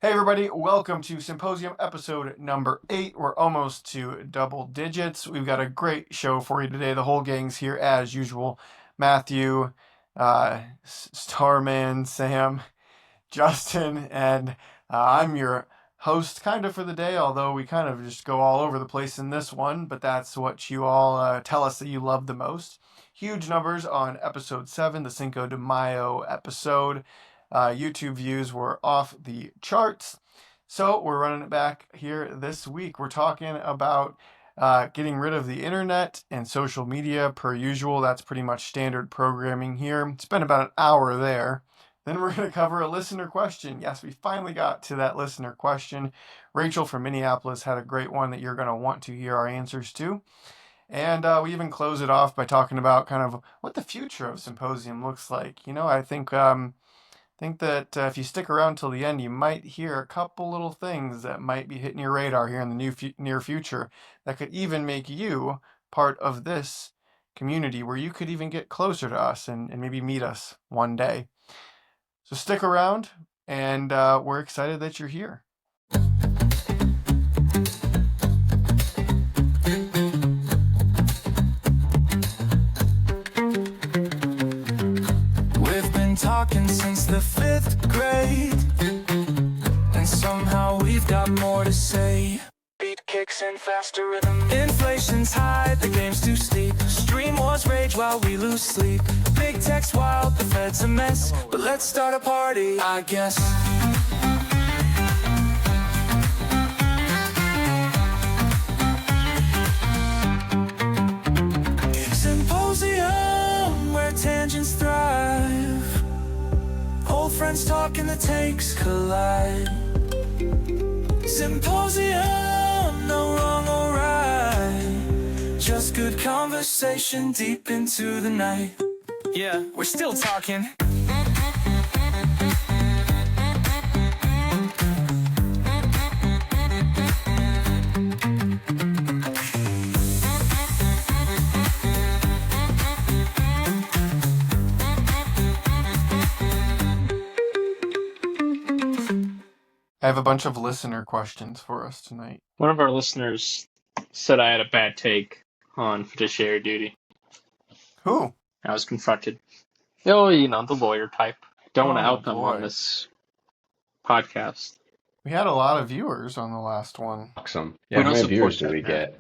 Hey everybody, welcome to Symposium episode number 8. We're almost to double digits. We've got a great show for you today. The whole gang's here as usual. Matthew, Starman, Sam, Justin, and I'm your host kind of for the day, although we kind of just go all over the place in this one, but that's what you all tell us that you love the most. Huge numbers on episode 7, the Cinco de Mayo episode. YouTube views were off the charts. So we're running it back here this week. We're talking about getting rid of the internet and social media per usual. That's pretty much standard programming here. Spent about an hour there. Then we're going to cover a listener question. Yes, we finally got to that listener question. Rachel from Minneapolis had a great one that you're going to want to hear our answers to. And we even close it off by talking about kind of what the future of Symposium looks like. I think that if you stick around till the end, you might hear a couple little things that might be hitting your radar here in the near future that could even make you part of this community where you could even get closer to us and maybe meet us one day. So stick around, and we're excited that you're here. Talking since the 5th grade, and somehow we've got more to say. Beat kicks and faster rhythm. Inflation's high, the game's too steep. Stream wars rage while we lose sleep. Big tech's wild, the Fed's a mess, but let's start a party, I guess. Symposium, where tangents thrive. Old friends talking, the takes collide. Symposium, no wrong or right. Just good conversation deep into the night. Yeah, we're still talking. I have a bunch of listener questions for us tonight. One of our listeners said I had a bad take on fiduciary duty. Who? I was confronted. Oh, the lawyer type. Don't want to out them boy. on this podcast. We had a lot of viewers on the last one. Awesome. We Yeah, don't how many viewers support do we that, get?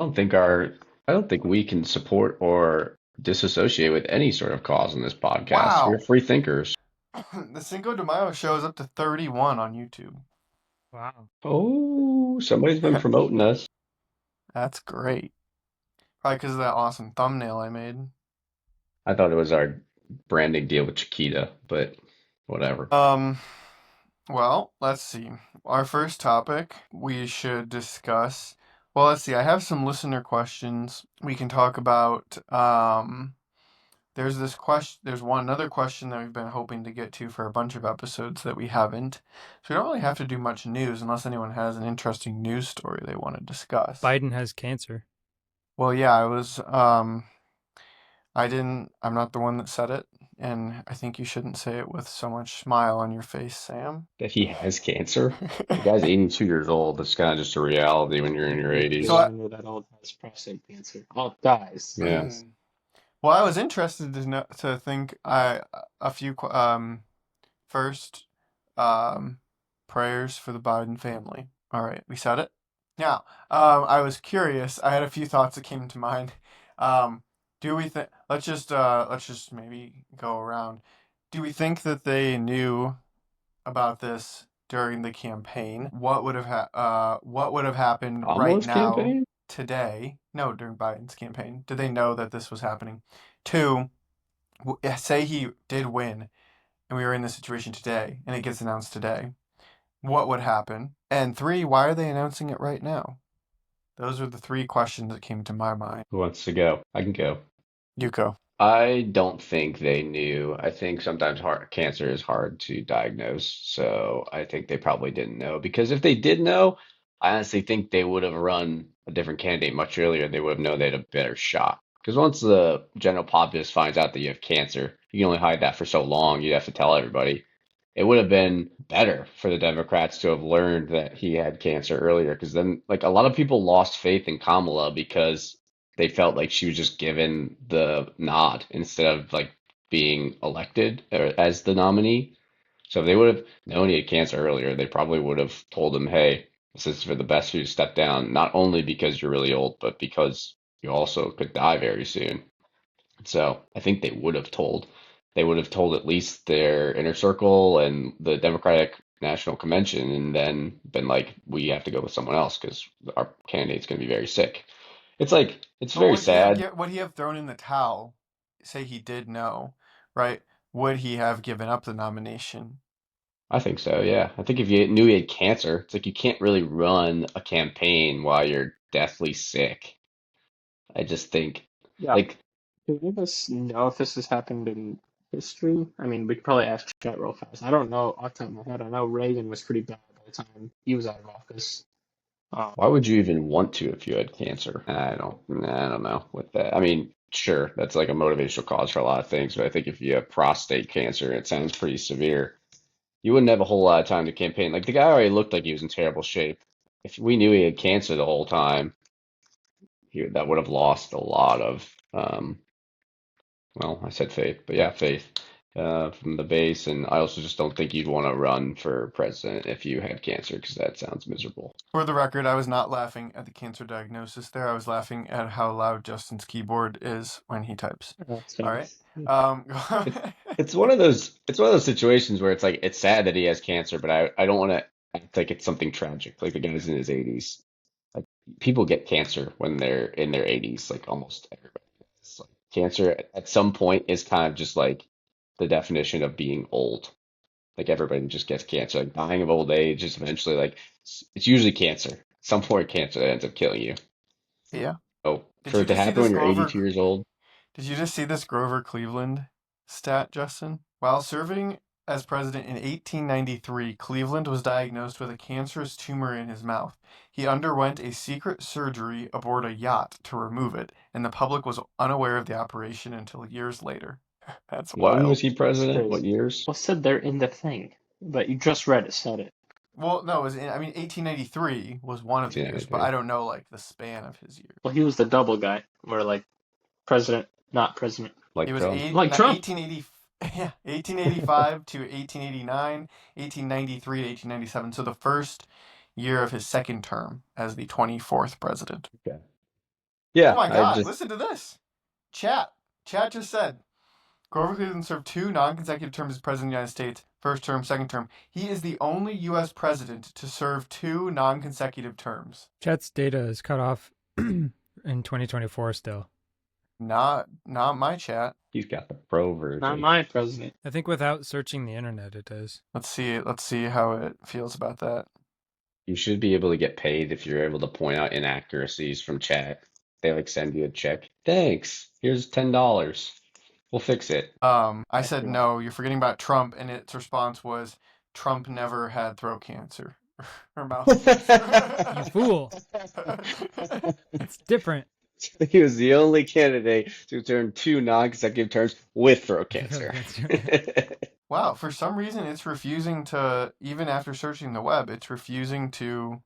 I don't think we can support or disassociate with any sort of cause in this podcast. Wow. We're free thinkers. The Cinco de Mayo show is up to 31 on YouTube. Wow. Oh, somebody's been promoting us. That's great. Probably because of that awesome thumbnail I made. I thought it was our branding deal with Chiquita, but whatever. Well, let's see. Our first topic we should discuss. Well, let's see. I have some listener questions we can talk about. There's this question. There's another question that we've been hoping to get to for a bunch of episodes that we haven't. So we don't really have to do much news unless anyone has an interesting news story they want to discuss. Biden has cancer. Well, yeah, I'm not the one that said it, and I think you shouldn't say it with so much smile on your face, Sam. That he has cancer. The guy's 82 years old. That's kind of just a reality when you're in your 80s. So I- know that old has prostate cancer. All dies. Yeah. Well, I was interested to think a few first prayers for the Biden family. All right, we said it. Now, I was curious. I had a few thoughts that came to mind. Do we think? Let's just maybe go around. Do we think that they knew about this during the campaign? What would have happened right Almost now? campaign? Today, no, during Biden's campaign, did they know that this was happening? 2, say he did win and we were in this situation today and it gets announced today, what would happen? And 3, why are they announcing it right now? Those are the 3 questions that came to my mind. Who wants to go? I can go. You go. I don't think they knew. I think sometimes cancer is hard to diagnose, so I think they probably didn't know. Because if they did know, I honestly think they would have run a different candidate much earlier. They would have known they had a better shot. Because once the general populace finds out that you have cancer, you can only hide that for so long. You'd have to tell everybody. it would have been better for the Democrats to have learned that he had cancer earlier, because then, like, a lot of people lost faith in Kamala because they felt like she was just given the nod instead of like being elected as the nominee. So if they would have known he had cancer earlier, they probably would have told him, "Hey, this is for the best for you to step down, not only because you're really old, but because you also could die very soon." So I think they would have told at least their inner circle and the Democratic National Convention, and then been like, we have to go with someone else because our candidate's going to be very sick. It's But very sad. would he have thrown in the towel? Say he did know, right? Would he have given up the nomination? I think so, yeah. I think if you knew he had cancer, it's like you can't really run a campaign while you're deathly sick. I just think, Yeah. like, Do any of us know if this has happened in history? I mean, we could probably ask chat real fast. I don't know off the top of my head. I know Reagan was pretty bad by the time he was out of office. Um, why would you even want to if you had cancer? I don't know with that. I mean, sure, that's like a motivational cause for a lot of things, but I think if you have prostate cancer, it sounds pretty severe. You wouldn't have a whole lot of time to campaign. Like the guy already looked like he was in terrible shape. If we knew he had cancer the whole time, that would have lost a lot of, well, I said faith, but yeah, faith from the base. And I also just don't think you'd want to run for president if you had cancer because that sounds miserable. For the record, I was not laughing at the cancer diagnosis there. I was laughing at how loud Justin's keyboard is when he types. that's All fair. right. It's it's one of those situations where it's like it's sad that he has cancer, but I don't want to act like it's something tragic. Like the guy's in his 80s. Like people get cancer when they're in their 80s, like almost everybody does. Like, cancer at some point is kind of just like the definition of being old. Like everybody just gets cancer. Like dying of old age is eventually like it's usually cancer. Some form of cancer that ends up killing you. Yeah. Oh, Did for you it to just see happen this when you're 82 Grover? years old, Did you just see this Grover Cleveland stat, Justin? While serving as president in 1893, Cleveland was diagnosed with a cancerous tumor in his mouth. He underwent a secret surgery aboard a yacht to remove it, and the public was unaware of the operation until years later. That's when was wild. he It's president? What crazy. years? Well, said there in the thing, but you just read it, said it. Well, no, it was I mean 1893 was one of the years, but I 1993. don't know like the span of his years. Well, he was the double guy, where like president, not president. It Like was Trump. Like Trump. 1880, yeah, 1885 to 1889, 1893 to 1897. So the first year of his second term as the 24th president. Okay. Oh Yeah, my I God, just listen to this. Chat. Chat just said Grover Cleveland served two non-consecutive terms as president of the United States, first term, second term. He is the only U.S. president to serve two non-consecutive terms. Chat's data is cut off in 2024 still. Not my chat. he's got the pro Not version. my president. I think without searching the internet, it is. Let's see. Let's see how it feels about that. You should be able to get paid if you're able to point out inaccuracies from chat. They like send you a check. Thanks. Here's $10. We'll fix it. I said no. You're forgetting about Trump, and its response was Trump never had throat cancer or mouth You cancer. fool! It's different. He was the only candidate to turn two non-consecutive terms with throat cancer. Wow, for some reason it's refusing to, even after searching the web, it's refusing to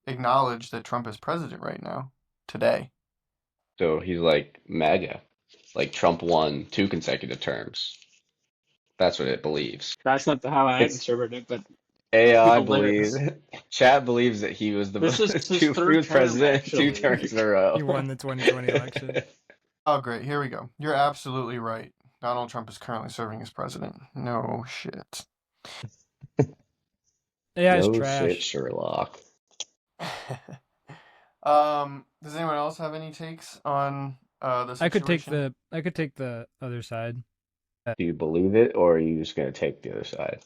acknowledge that Trump is president right now, today. So he's like MAGA. Like Trump won two consecutive terms. That's what it believes. That's not how I It's interpret it, but AI people live. believes, chat believes that he was the This is his he third was term, president two actually. terms in a row. He won the 2020 election. Oh, great. Here we go. You're absolutely right. Donald Trump is currently serving as president. No shit. AI is No shit, trash. Sherlock. Does anyone else have any takes on the I could take situation? the other side. Do you believe it, or are you just gonna take the other side?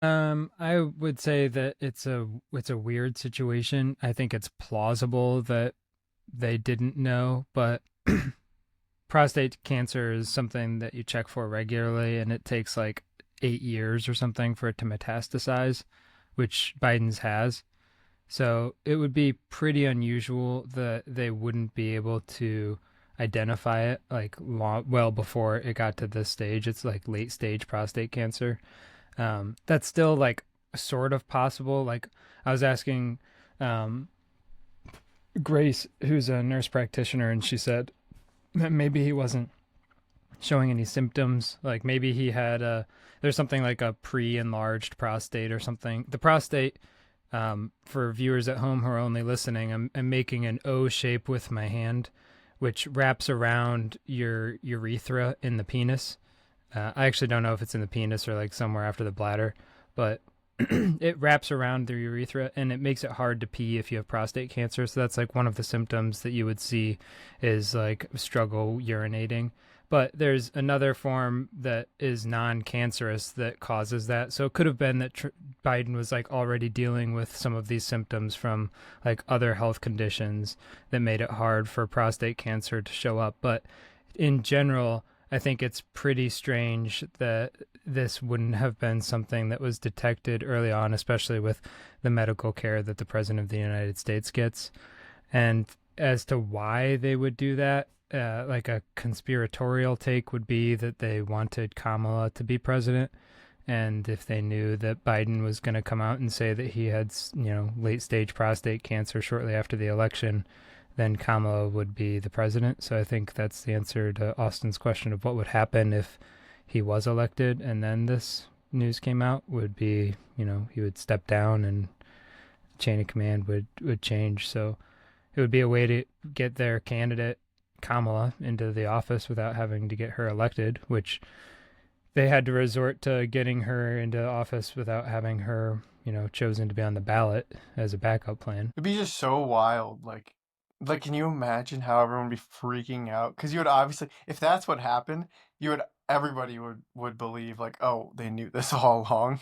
I would say that it's a weird situation. I think it's plausible that they didn't know, but prostate cancer is something that you check for regularly, and it takes like 8 years or something for it to metastasize, which Biden's has. So it would be pretty unusual that they wouldn't be able to identify it well before it got to this stage. It's like late stage prostate cancer. That's still like sort of possible. Like I was asking um, Grace, who's a nurse practitioner, and she said that maybe he wasn't showing any symptoms. Like maybe he had there's something like a pre-enlarged prostate or something. The prostate, for viewers at home who are only listening, I'm making an O shape with my hand, which wraps around your urethra in the penis. I actually don't know if it's in the penis or like somewhere after the bladder, but it wraps around the urethra and it makes it hard to pee if you have prostate cancer. So that's like one of the symptoms that you would see is like struggle urinating. But there's another form that is non-cancerous that causes that. So it could have been that Biden was like already dealing with some of these symptoms from like other health conditions that made it hard for prostate cancer to show up. But in general, I think it's pretty strange that this wouldn't have been something that was detected early on, especially with the medical care that the President of the United States gets. And as to why they would do that, like a conspiratorial take would be that they wanted Kamala to be president. And if they knew that Biden was going to come out and say that he had, late stage prostate cancer shortly after the election, then Kamala would be the president. So I think that's the answer to Austin's question of what would happen if he was elected and then this news came out would be, he would step down and chain of command would change. So it would be a way to get their candidate Kamala into the office without having to get her elected, which they had to resort to getting her into office without having her, chosen to be on the ballot as a backup plan. It'd be just so wild. Like, can you imagine how everyone would be freaking out? Because you would obviously, if that's what happened, everybody would believe like, oh, they knew this all along.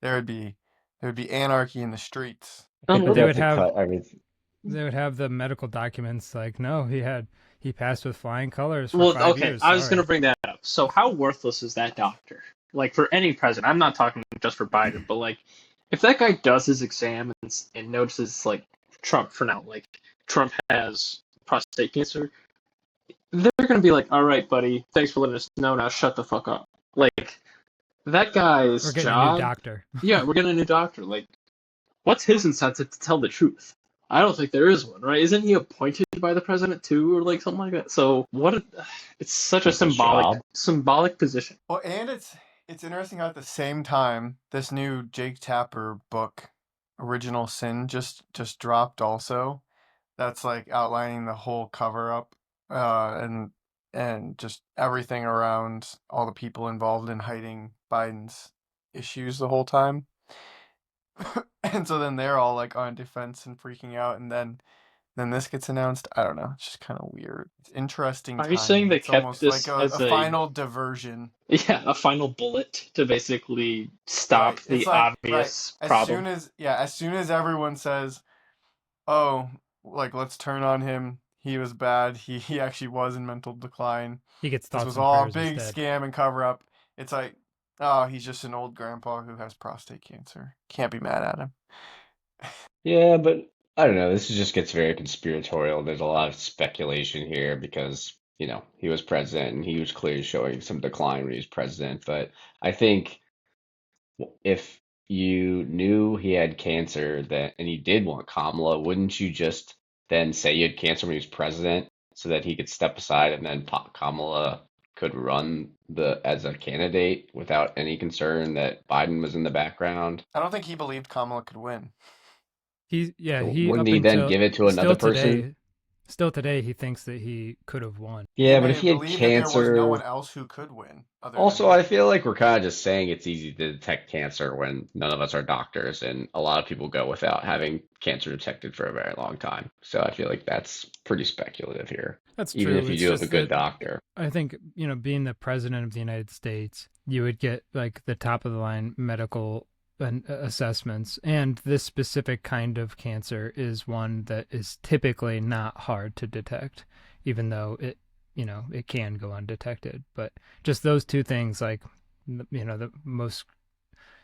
There would be anarchy in the streets. I think But they have to cut everything. they would have the medical documents like, no, he passed with flying colors for Well, 5 years. I was going Sorry. to bring that up. So, how worthless is that doctor? Like, for any president, I'm not talking just for Biden, but like, if that guy does his exam and notices, like, Trump for now, like, Trump has prostate cancer, they're going to be like, all right, buddy, thanks for letting us know. Now shut the fuck up. Like, that guy's We're getting job. a new doctor. Yeah, we're getting a new doctor. Like, what's his incentive to tell the truth? I don't think there is one, right? Isn't he appointed by the president too, or like something like that? So it's such a It's his job. symbolic position. Well, and it's interesting how at the same time this new Jake Tapper book, Original Sin, just dropped also. That's like outlining the whole cover up, and just everything around all the people involved in hiding Biden's issues the whole time. And so then they're all like on defense and freaking out, and then this gets announced. I don't know. It's just kind of weird. It's interesting Are you saying timing. they It's kept almost this like as a final diversion. a final bullet to basically stop Right. the It's like obvious as problem? as soon as everyone says, "Oh, like let's turn on him. He was bad. He actually was in mental decline. He gets This thoughts was and all a prayers big instead. scam and cover up." It's like, oh, he's just an old grandpa who has prostate cancer. Can't be mad at him. Yeah, but I don't know. This just gets very conspiratorial. There's a lot of speculation here because, he was president and he was clearly showing some decline when he was president. But I think if you knew he had cancer and you did want Kamala, wouldn't you just then say you had cancer when he was president so that he could step aside and then Kamala could run as a candidate without any concern that Biden was in the background? I don't think he believed Kamala could win. He Wouldn't up he then until give it to another person? still today he thinks that he could have won. He Yeah, but if may he had believe that there was no one cancer, else who could win other than also him. I feel like we're kind of just saying it's easy to detect cancer when none of us are doctors, and a lot of people go without having cancer detected for a very long time. So I feel like that's pretty speculative here, That's even true. if you It's do have a just good that doctor. I think, being the president of the United States, you would get like the top of the line medical assessments. And this specific kind of cancer is one that is typically not hard to detect, even though it can go undetected. But just those two things, like, the most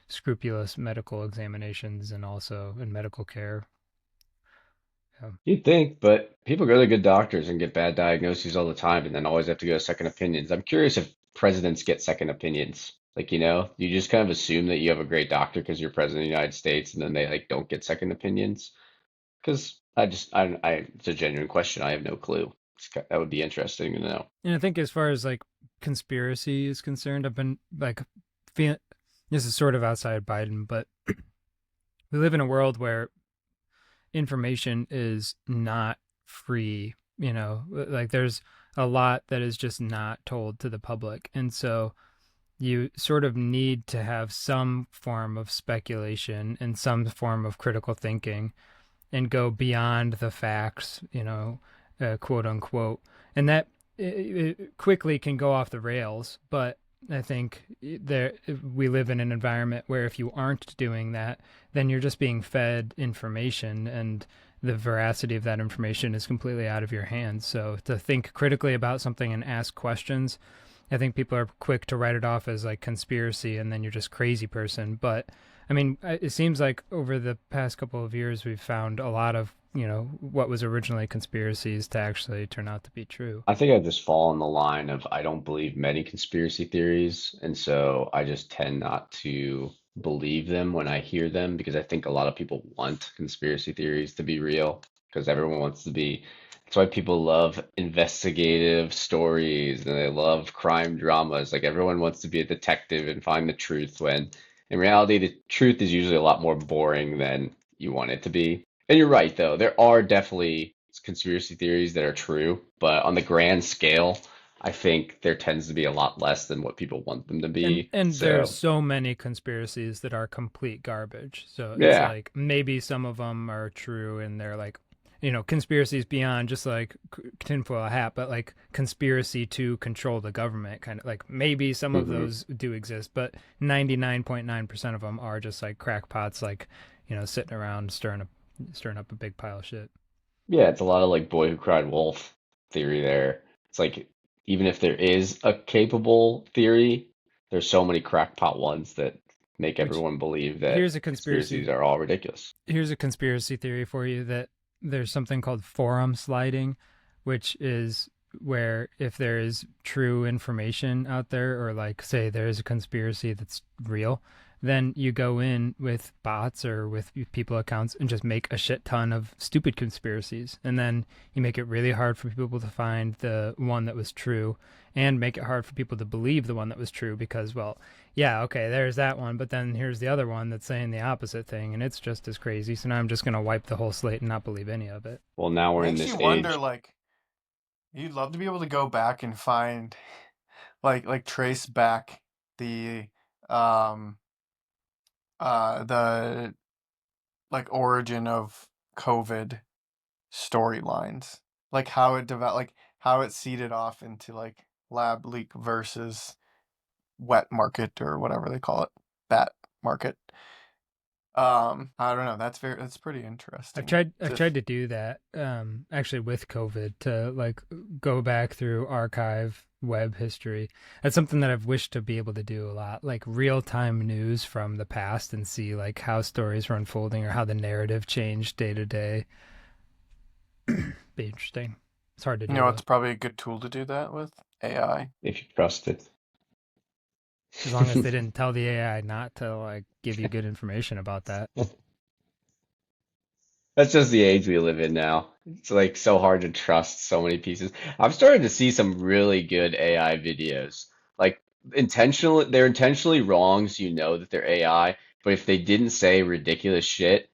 scrupulous medical examinations and also in medical care. Yeah. You'd think, but people go to good doctors and get bad diagnoses all the time and then always have to go to second opinions. I'm curious if presidents get second opinions. Like, you just kind of assume that you have a great doctor because you're president of the United States, and then they like don't get second opinions. Because it's a genuine question. I have no clue. That would be interesting to know. And I think as far as like conspiracy is concerned, I've been like feeling this is sort of outside Biden, but we live in a world where information is not free. Like there's a lot that is just not told to the public, and so you sort of need to have some form of speculation and some form of critical thinking and go beyond the facts, quote unquote. And that it quickly can go off the rails. But I think we live in an environment where if you aren't doing that, then you're just being fed information, and the veracity of that information is completely out of your hands. So to think critically about something and ask questions, I think people are quick to write it off as like conspiracy, and then you're just crazy person. But I mean, it seems like over the past couple of years, we've found a lot of, what was originally conspiracies to actually turn out to be true. I think I just fall in the line of I don't believe many conspiracy theories, and so I just tend not to believe them when I hear them because I think a lot of people want conspiracy theories to be real because everyone wants to be. That's why people love investigative stories and they love crime dramas. Like everyone wants to be a detective and find the truth when in reality the truth is usually a lot more boring than you want it to be. And you're right, though. There are definitely conspiracy theories that are true, but on the grand scale, I think there tends to be a lot less than what people want them to And be. and there's So, so many conspiracies that are complete garbage. So it's yeah. like maybe some of them are true, and they're like, conspiracies beyond just like tinfoil hat, but like conspiracy to control the government, kind of like maybe some of hmm those do exist, but 99.9% of them are just like crackpots, like sitting around stirring up a big pile of shit. Yeah, it's a lot of like boy who cried wolf theory there. It's like even if there is a capable theory, there's so many crackpot ones that make Which everyone believe that here's a conspiracies conspiracy are all ridiculous. here's a conspiracy theory for you, that there's something called forum sliding, which is where if there is true information out there, or like say there is a conspiracy that's real, then you go in with bots or with people accounts and just make a shit ton of stupid conspiracies, and then you make it really hard for people to find the one that was true, and make it hard for people to believe the one that was true, because, well, yeah, okay, there's that one, but then here's the other one that's saying the opposite thing, and it's just as crazy. So now I'm just gonna wipe the whole slate and not believe any of it. Well, now we're in Makes this you wonder, age. like, you'd love to be able to go back and find, like trace back the, um, the like origin of COVID storylines, like how it developed, like how it seeded off into like lab leak versus wet market or whatever they call it, bat market. I don't know. That's pretty I've interesting. tried I've To, tried to do that, actually with COVID, to like go back through archive web history. That's something that I've wished to be able to do a lot, like real time news from the past, and see like how stories were unfolding or how the narrative changed day to day. Be interesting. It's hard to do it's though, probably a good tool to do that with AI. If you trust it. as long as they didn't tell the AI not to like give you good information about that. That's just the age we live in now. It's like so hard to trust so many pieces. I've started to see some really good AI videos. Like they're intentionally wrong, so you know that they're AI. But if they didn't say ridiculous shit,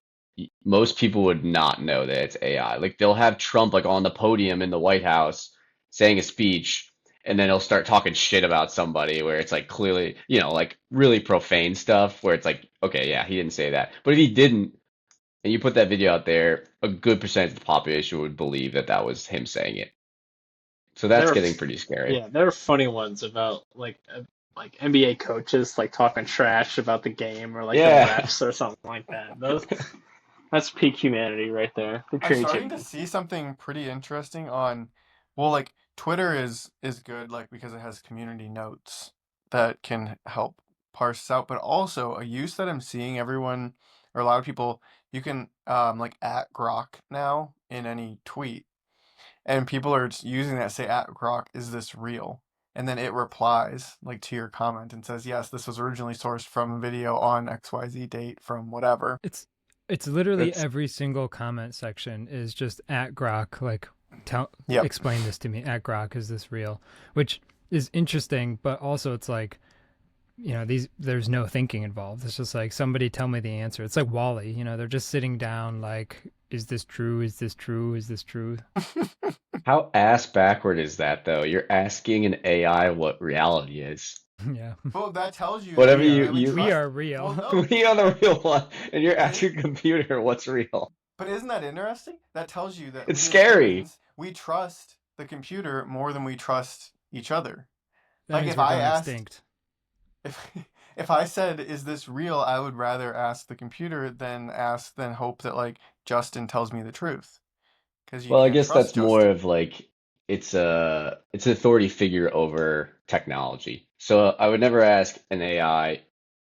most people would not know that it's AI. Like they'll have Trump like on the podium in the White House saying a speech, and then he'll start talking shit about somebody where it's like clearly, like really profane stuff where it's like, okay, yeah, he didn't say that. But if he didn't, and you put that video out there, a good percentage of the population would believe that that was him saying it. So that's There are, getting pretty scary. yeah, there are funny ones about like NBA coaches like talking trash about the game or like the Yeah. refs or something like that. Those That's peak humanity right there. The I'm starting to creativity. see something pretty interesting on, well, like Twitter is good, like because it has community notes that can help parse out, but also a use that I'm seeing everyone or a lot of people, you can like at Grok now in any tweet, and people are just using that, say at Grok, is this real? and then it replies like to your comment and says, yes, this was originally sourced from a video on XYZ date from whatever. It's literally It's every single comment section is just at Grok, like Yep. explain this to me. At Grok, is this real? Which is interesting, but also it's like, there's no thinking involved. It's just like, somebody tell me the answer. It's like Wally, they're just sitting down like, is this true? Is this true? Is this true? how ass backward is that though? You're asking an AI what reality is. Yeah. Well, that tells you Whatever We are, that we you we trust. are real. Well, no, we on the real one, and you're but asking a computer what's real. but isn't that interesting? That tells you that It's we as scary. humans, we trust the computer more than we trust each other. That Like means if we're I going asked, extinct. if if I said, "Is this real?" I would rather ask the computer than hope that like Justin tells me the truth, because you Well, I can't guess trust that's more Justin. of like it's an authority figure over technology. So I would never ask an AI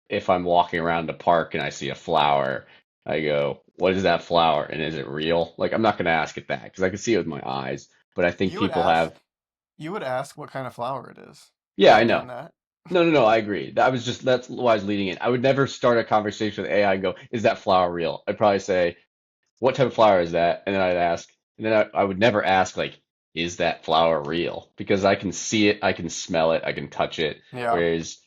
if I'm walking around the park and I see a flower. I go, "What is that flower? And is it real?" Like I'm not going to ask it that because I can see it with my eyes. But I think You would people ask, have, you would ask what kind of flower it is. yeah, I I've know. done that. No, no, no, I agree. That's why I was leading it. I would never start a conversation with AI and go, "Is that flower real?" I'd probably say, "What type of flower is that?" And then I'd ask, and then I would never ask like, "Is that flower real?" Because I can see it, I can smell it, I can touch it. Yeah. Whereas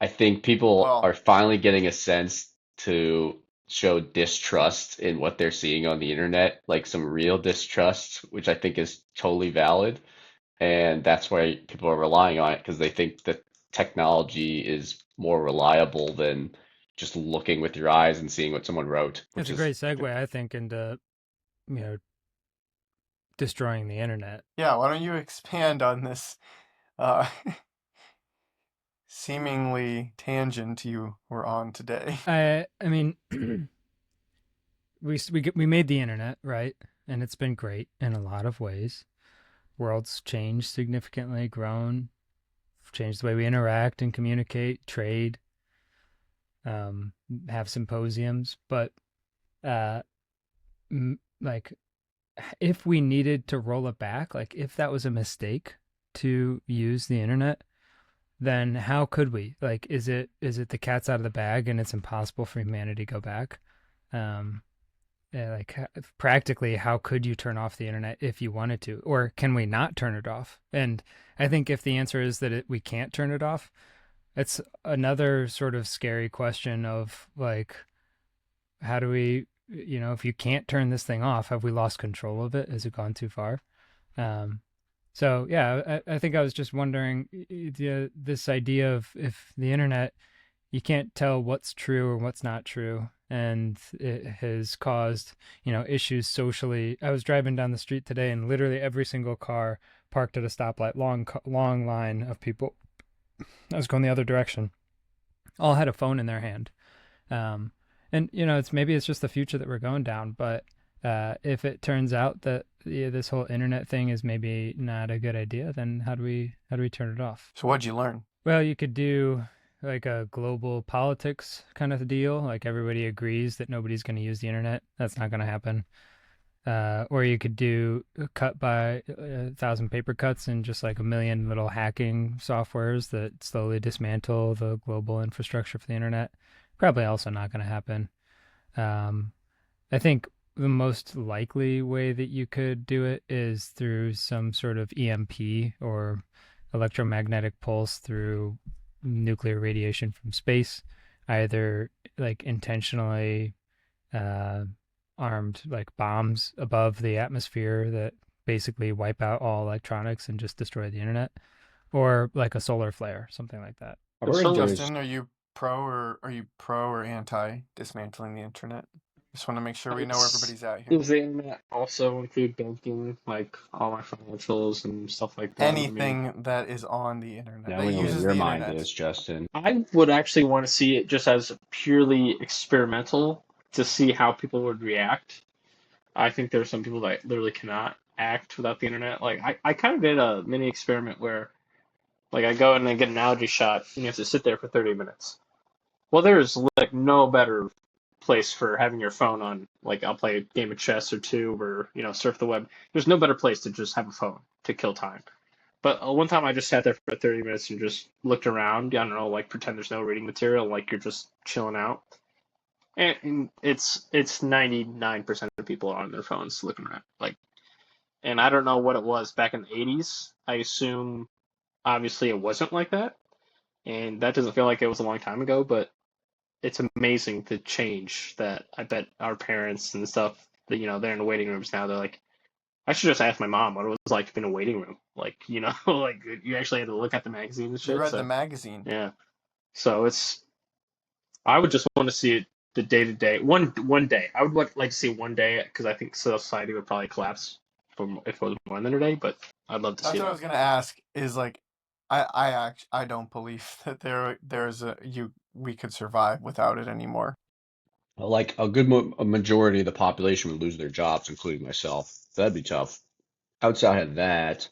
I think people Well, are finally getting a sense to show distrust in what they're seeing on the internet, like some real distrust, which I think is totally valid. And that's why people are relying on it because they think that technology is more reliable than just looking with your eyes and seeing what someone wrote, It's which a is great segue, I think, into, you know, destroying the internet. yeah. Why don't you expand on this uh, seemingly tangent you were on today? I mean, we made the internet, right? And it's been great in a lot of ways. World's changed significantly, grown, changed the way we interact and communicate, trade, um, have symposiums. But uh, like, if we needed to roll it back, like if that was a mistake to use the internet, then how could we? Like, is it the cat's out of the bag and it's impossible for humanity to go back? Um, like practically, how could you turn off the internet if you wanted to, or can we not turn it off? And I think if the answer is that we can't turn it off, it's another sort of scary question of like, how do we, if you can't turn this thing off, have we lost control of it? Has it gone too far? Um, so yeah, I think I was just wondering, this idea of if the internet, you can't tell what's true or what's not true, and it has caused issues socially. I was driving down the street today, and literally every single car parked at a stoplight, long line of people. I was going the other direction. All had a phone in their hand. Um, and it's just the future that we're going down. But if it turns out that this whole internet thing is maybe not a good idea, then how do we turn it off? So what'd you learn? Well, you could do like a global politics kind of deal. Like everybody agrees that nobody's going to use the internet. That's not going to happen. Or you could do a cut by 1,000 paper cuts and just like a million little hacking softwares that slowly dismantle the global infrastructure for the internet. Probably also not going to happen. Um, I think the most likely way that you could do it is through some sort of EMP or electromagnetic pulse through nuclear radiation from space, either like intentionally uh, armed like bombs above the atmosphere that basically wipe out all electronics and just destroy the internet, or like a solar flare, something like that. I've There's heard some there's Justin, are you pro or anti dismantling the internet? Just want to make sure we know where it's everybody's at here. does the internet also include banking, like all my financials and stuff like that? I mean, Anything that is on the internet now that we know what uses your the mind internet. is, Justin. I would actually want to see it just as purely experimental to see how people would react. I think there are some people that literally cannot act without the internet. Like I kind of did a mini experiment where like I go and I get an allergy shot and you have to sit there for 30 minutes. Well, there's like no better place for having your phone on. Like I'll play a game of chess or two or surf the web. There's no better place to just have a phone to kill time. But one time I just sat there for 30 minutes and just looked around. I don't know, like pretend there's no reading material, like you're just chilling out. And it's 99% of people are on their phones looking around. Like, and I don't know what it was back in the 80s. I assume obviously it wasn't like that, and that doesn't feel like it was a long time ago. But it's amazing the change that I bet our parents and stuff that they're in the waiting rooms now. They're like, I should just ask my mom what it was like to be in a waiting room. Like, like you actually had to look at the magazine and You shit. read the So magazine. yeah, so I would just want to see it the day to day. One day, I would like to see one day because I think society would probably collapse if it was more than a day. But I'd love to see That's what I that. was gonna ask. Is like, I don't believe that there's we could survive without it anymore. Like a majority of the population would lose their jobs, including myself. That'd be tough. Outside of that,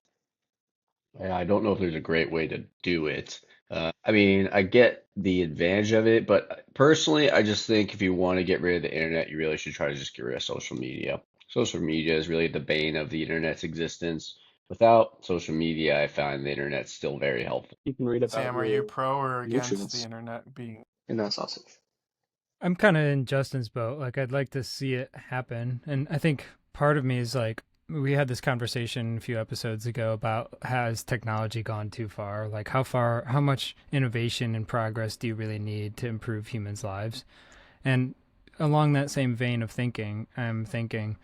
I don't know if there's a great way to do it. I mean, I get the advantage of it, but personally, I just think if you want to get rid of the internet, you really should try to just get rid of social media. Social media is really the bane of the internet's existence. Without social media, I find the internet still very helpful. You can read about Sam, are you your pro or against the nutrients, internet being? and that's awesome. I'm kind of in Justin's boat. Like, I'd like to see it happen. And I think part of me is like, we had this conversation a few episodes ago about has technology gone too far? Like, how much innovation and progress do you really need to improve humans' lives? And along that same vein of thinking, I'm thinking,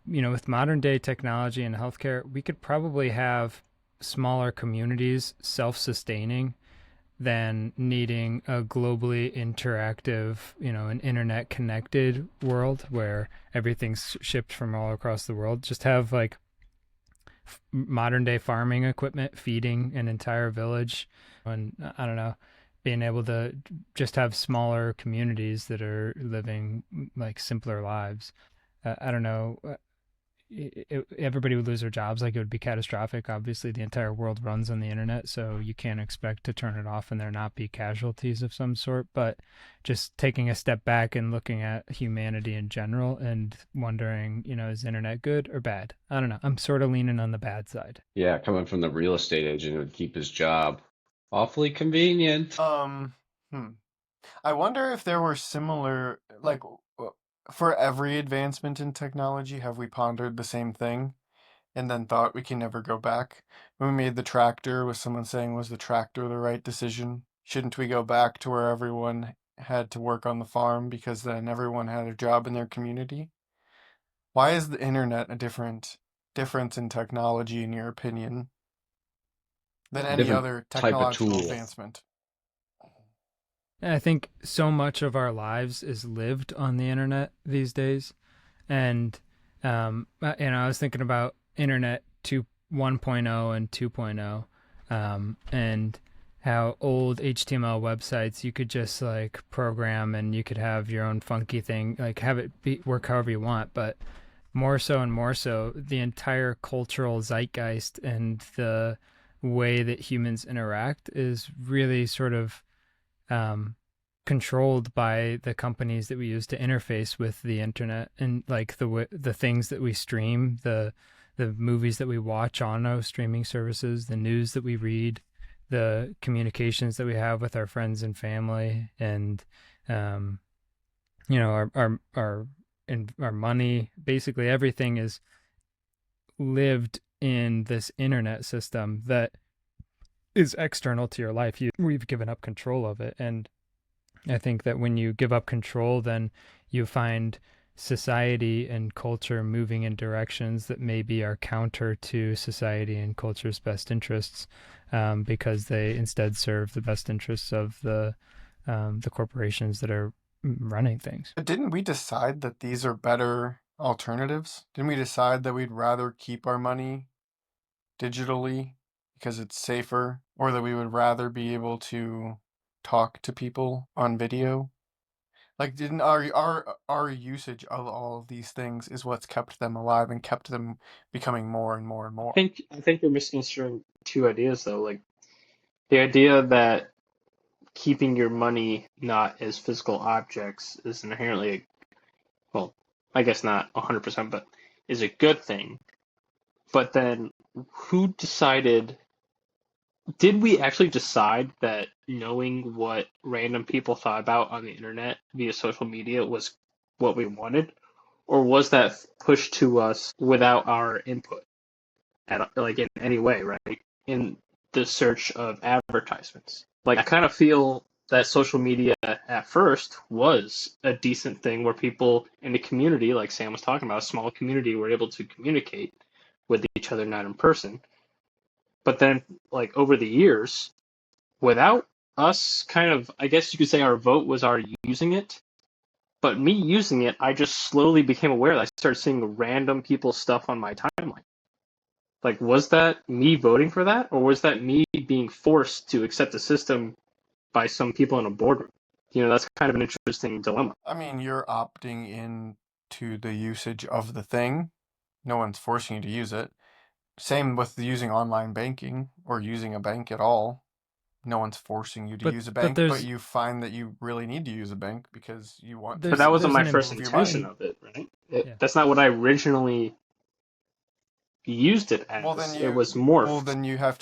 with modern day technology and healthcare, we could probably have smaller communities self sustaining than needing a globally interactive, an internet connected world where everything's shipped from all across the world. Just have like modern day farming equipment feeding an entire village. And I don't know, being able to just have smaller communities that are living like simpler lives. I don't know. Everybody would lose their jobs. Like, it would be catastrophic. Obviously, the entire world runs on the internet, so you can't expect to turn it off and there not be casualties of some sort. But just taking a step back and looking at humanity in general and wondering, is the internet good or bad? I don't know. I'm sort of leaning on the bad side. Yeah, coming from the real estate agent who would keep his job. Awfully convenient. Hmm. I wonder if there were similar, like, for every advancement in technology, have we pondered the same thing and then thought we can never go back? When we made the tractor, was someone saying, was the tractor the right decision? Shouldn't we go back to where everyone had to work on the farm because then everyone had a job in their community? Why is the internet a difference in technology, in your opinion, than It's a any different other type of technological tool. advancement? And I think so much of our lives is lived on the internet these days. And, I was thinking about internet 1.0 and 2.0, and how old HTML websites you could just like program and you could have your own funky thing, like have it work however you want. But more so and more so, the entire cultural zeitgeist and the way that humans interact is really sort of um, controlled by the companies that we use to interface with the internet, and like the things that we stream, the movies that we watch on those streaming services, the news that we read, the communications that we have with our friends and family, and our money. Basically, everything is lived in this internet system that is external to your life. We've given up control of it. And I think that when you give up control, then you find society and culture moving in directions that maybe are counter to society and culture's best interests, because they instead serve the best interests of the corporations that are running things. But didn't we decide that these are better alternatives? Didn't we decide that we'd rather keep our money digitally because it's safer, or that we would rather be able to talk to people on video? Like, didn't our usage of all of these things is what's kept them alive and kept them becoming more and more and more? I think you're misconstruing two ideas though. Like the idea that keeping your money not as physical objects is inherently, well, I guess not 100%, but is a good thing. But then who decided did we actually decide that knowing what random people thought about on the internet via social media was what we wanted, or was that pushed to us without our input at like in any way, right? In the search of advertisements. Like I kind of feel that social media at first was a decent thing where people in the community, like Sam was talking about, a small community, were able to communicate with each other, not in person. But then, like over the years, without us kind of, I guess you could say our vote was our using it. But me using it, I just slowly became aware that I started seeing random people's stuff on my timeline. Like, was that me voting for that, or was that me being forced to accept the system by some people in a boardroom? That's kind of an interesting dilemma. I mean, you're opting in to the usage of the thing. No one's forcing you to use it. Same with using online banking or using a bank at all. No one's forcing you to but use a but bank, but there's you find that you really need to use a bank because you want But that to wasn't there's my an first move your intention money. of it, right? yeah. That's not what I originally used it Well, then as. It you was well morphed. then you have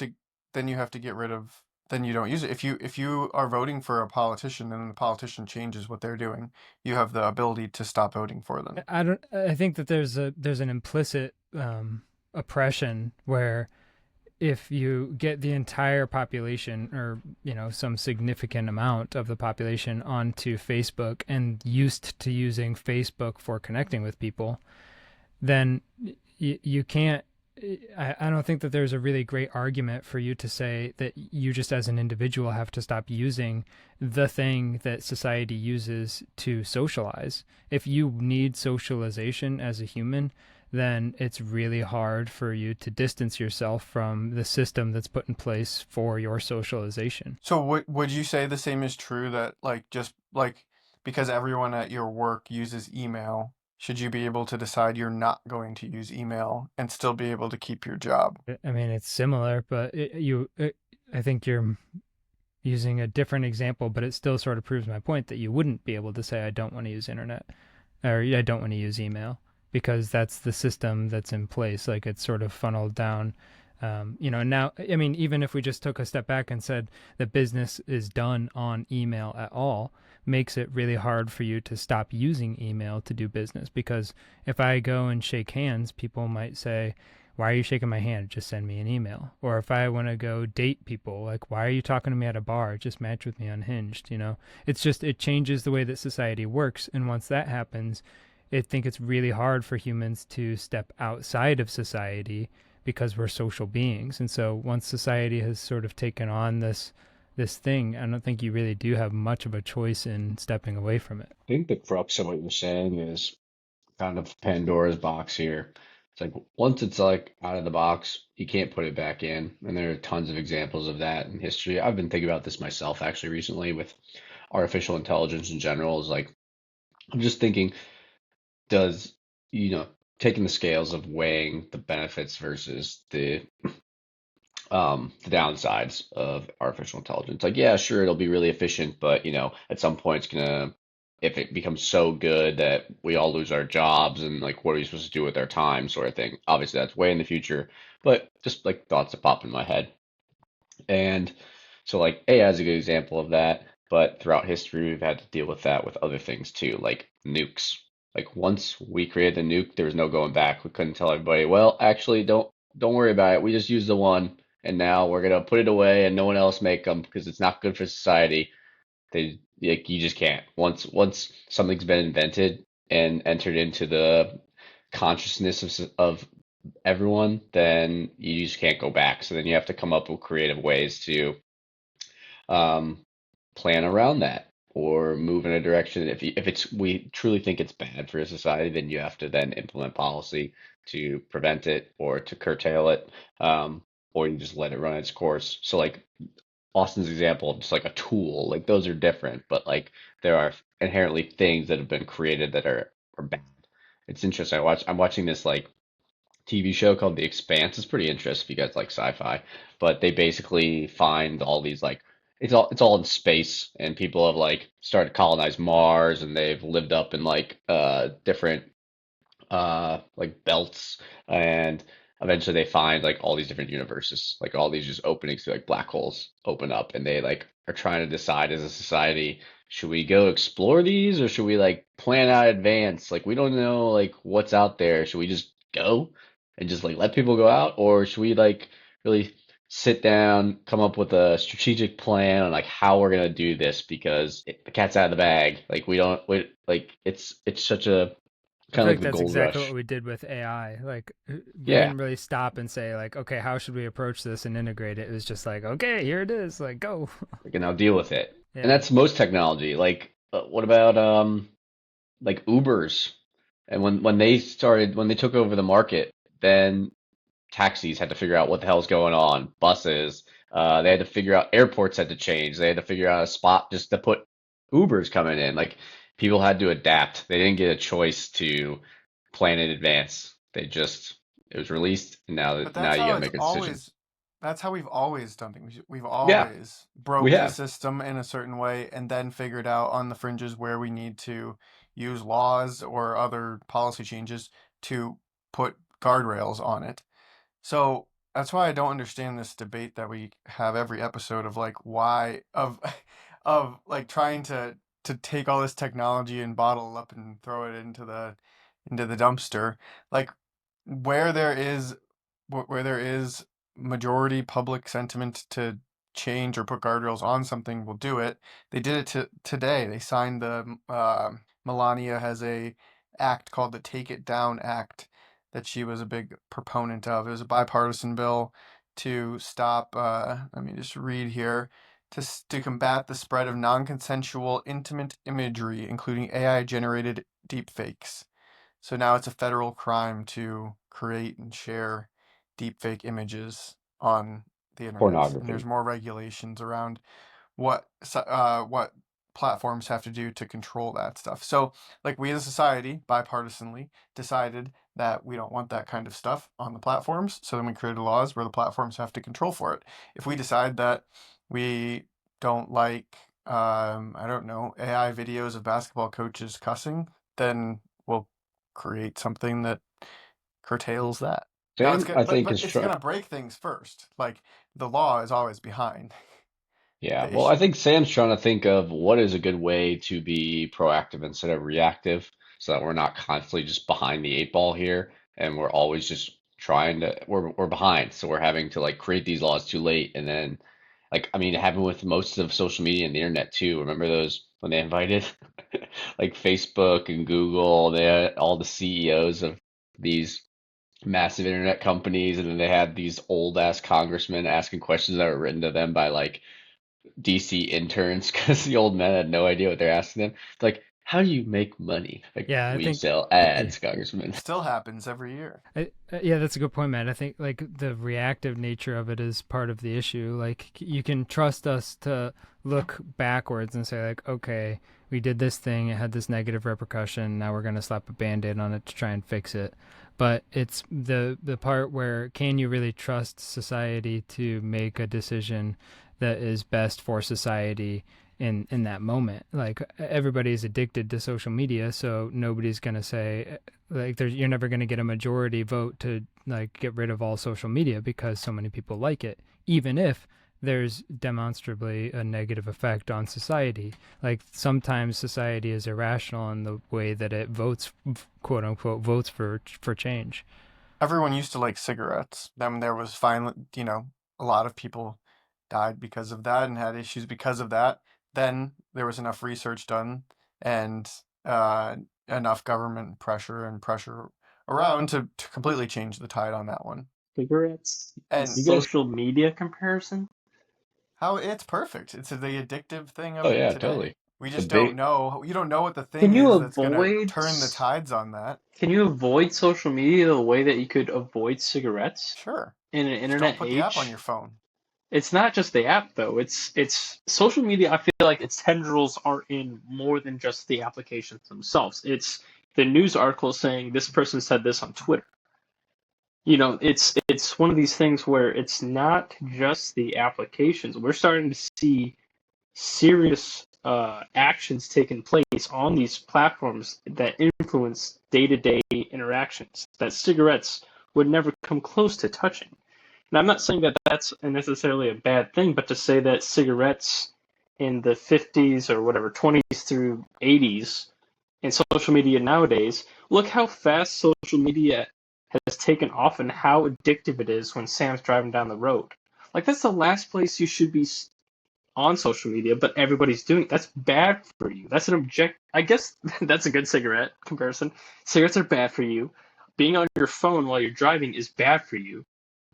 to get rid of then you don't use it. If you are voting for a politician and the politician changes what they're doing, you have the ability to stop voting for them. I don't. I think that there's an implicit oppression where if you get the entire population or some significant amount of the population onto Facebook and used to using Facebook for connecting with people, then you can't. I don't think that there's a really great argument for you to say that you just as an individual have to stop using the thing that society uses to socialize. If you need socialization as a human, then it's really hard for you to distance yourself from the system that's put in place for your socialization. So would you say the same is true that like just like because everyone at your work uses email, should you be able to decide you're not going to use email and still be able to keep your job? I mean, it's similar, but I think you're using a different example, but it still sort of proves my point that you wouldn't be able to say, I don't want to use internet or I don't want to use email because that's the system that's in place. Like it's sort of funneled down. Now, I mean, even if we just took a step back and said that business is done on email at all, makes it really hard for you to stop using email to do business. Because if I go and shake hands, people might say, why are you shaking my hand? Just send me an email. Or if I want to go date people, like, why are you talking to me at a bar? Just match with me on Hinged. It's just, it changes the way that society works. And once that happens, I think it's really hard for humans to step outside of society because we're social beings. And so once society has sort of taken on this thing, I don't think you really do have much of a choice in stepping away from it. I think the crux of what you're saying is kind of Pandora's box here. It's like once it's like out of the box, you can't put it back in. And there are tons of examples of that in history. I've been thinking about this myself actually recently with artificial intelligence in general. Is like I'm just thinking, does taking the scales of weighing the benefits versus the downsides of artificial intelligence. Like, yeah, sure, it'll be really efficient, but at some point it's gonna, if it becomes so good that we all lose our jobs and like what are we supposed to do with our time, sort of thing. Obviously, that's way in the future, but just like thoughts that pop in my head. And so, like, AI is a good example of that, but throughout history, we've had to deal with that with other things too, like nukes. Like, once we created the nuke, there was no going back. We couldn't tell everybody, well, actually, don't worry about it. We just used the one, and now we're gonna put it away, and no one else make them because it's not good for society. They like you just can't. Once something's been invented and entered into the consciousness of everyone, then you just can't go back. So then you have to come up with creative ways to um, plan around that or move in a direction. If it's we truly think it's bad for a society, then you have to then implement policy to prevent it or to curtail it, or you just let it run its course. So like Austin's example of just like a tool, like those are different, but like there are inherently things that have been created that are bad. It's interesting. I'm watching this like TV show called The Expanse. It's pretty interesting if you guys like sci-fi, but they basically find all these like it's all in space and people have like started to colonize Mars and they've lived up in like different like belts and eventually they find like all these different universes, like all these just openings to like black holes open up, and they like are trying to decide as a society, should we go explore these or should we like plan out advance? Like we don't know like what's out there. Should we just go and just like let people go out, or should we like really sit down, come up with a strategic plan on like how we're gonna do this because the cat's out of the bag. Like like it's such a I kind feel of like like the that's gold exactly what rush. we did with AI. Like we Yeah, didn't really stop and say like, okay, how should we approach this and integrate it? It was just like, okay, here it is, like go. we can now deal with it. And Yeah. that's most technology. Like what about like Ubers? And when they started when they took over the market, then taxis had to figure out what the hell's going on. Buses, they had to figure out airports had to change. They had to figure out a spot just to put Ubers coming in. Like people had to adapt. They didn't get a choice to plan in advance. They just it was released, and But now that's you got how to it's make a decision. always that's how we've always done things. We've Yeah, always we broke the have. system in a certain way and then figured out on the fringes where we need to use laws or other policy changes to put guardrails on it. So that's why I don't understand this debate that we have every episode of like why of of like trying to take all this technology and bottle it up and throw it into the dumpster. Like where there is where there is majority public sentiment to change or put guardrails on something, will do it. They did it today. They signed the Melania has a act called the Take It Down Act that she was a big proponent of. It was a bipartisan bill to stop. Let me just read here. To combat the spread of non-consensual intimate imagery, including AI-generated deepfakes. So now it's a federal crime to create and share deepfake images on the internet, and there's Pornography. more regulations around what platforms have to do to control that stuff. So, like we as a society, bipartisanly decided that we don't want that kind of stuff on the platforms. So then we created laws where the platforms have to control for it. If we decide that we don't like, I don't know, AI videos of basketball coaches cussing, then we'll create something that curtails that. Now it's Sam, good, I but think is it's trying. gonna break things first. Like the law is always behind Yeah, the well, I issue. think Sam's trying to think of what is a good way to be proactive instead of reactive, so that we're not constantly just behind the eight ball here, and we're always just trying to we're behind, so we're having to like create these laws too late, and then like I mean, it happened with most of social media and the internet too. Remember those when they invited like Facebook and Google, they had all the CEOs of these massive internet companies, and then they had these old ass congressmen asking questions that were written to them by like DC interns because the old men had no idea what they're asking them. It's like, how do you make money? Like, Yeah, I we think sell ads, congressman. Still happens every year. yeah, that's a good point, Matt. I think like the reactive nature of it is part of the issue. Like you can trust us to look backwards and say like, okay, we did this thing, it had this negative repercussion, now we're going to slap a band-aid on it to try and fix it. But it's the part where can you really trust society to make a decision that is best for society in that moment. Like everybody's addicted to social media, so nobody's going to say like you're never going to get a majority vote to like get rid of all social media because so many people like it, even if there's demonstrably a negative effect on society. Like sometimes society is irrational in the way that it votes, quote unquote, votes for change. Everyone used to like cigarettes. Then there was finally, a lot of people died because of that and had issues because of that. Then there was enough research done and uh, enough government pressure and pressure around to completely change the tide on that one. Cigarettes and And You guys, social media comparison. how it's perfect. It's the addictive thing oh of it yeah, today. totally. We The just don't big, know. You don't know what the thing Can you is that's gonna avoid turn the tides on that. can you avoid social media the way that you could avoid cigarettes Sure. in an Just don't internet put the app on age? your phone. It's not just the app though. It's social media. I feel like its tendrils are in more than just the applications themselves. It's the news article saying this person said this on Twitter. It's one of these things where it's not just the applications. We're starting to see serious actions taking place on these platforms that influence day-to-day interactions. That cigarettes would never come close to touching. And I'm not saying that that's necessarily a bad thing, but to say that cigarettes in the 50s or whatever, 20s through 80s, and social media nowadays, look how fast social media has taken off and how addictive it is when Sam's driving down the road. Like, that's the last place you should be on social media, but everybody's doing it. That's bad for you. That's an I guess that's a good cigarette comparison. Cigarettes are bad for you. Being on your phone while you're driving is bad for you.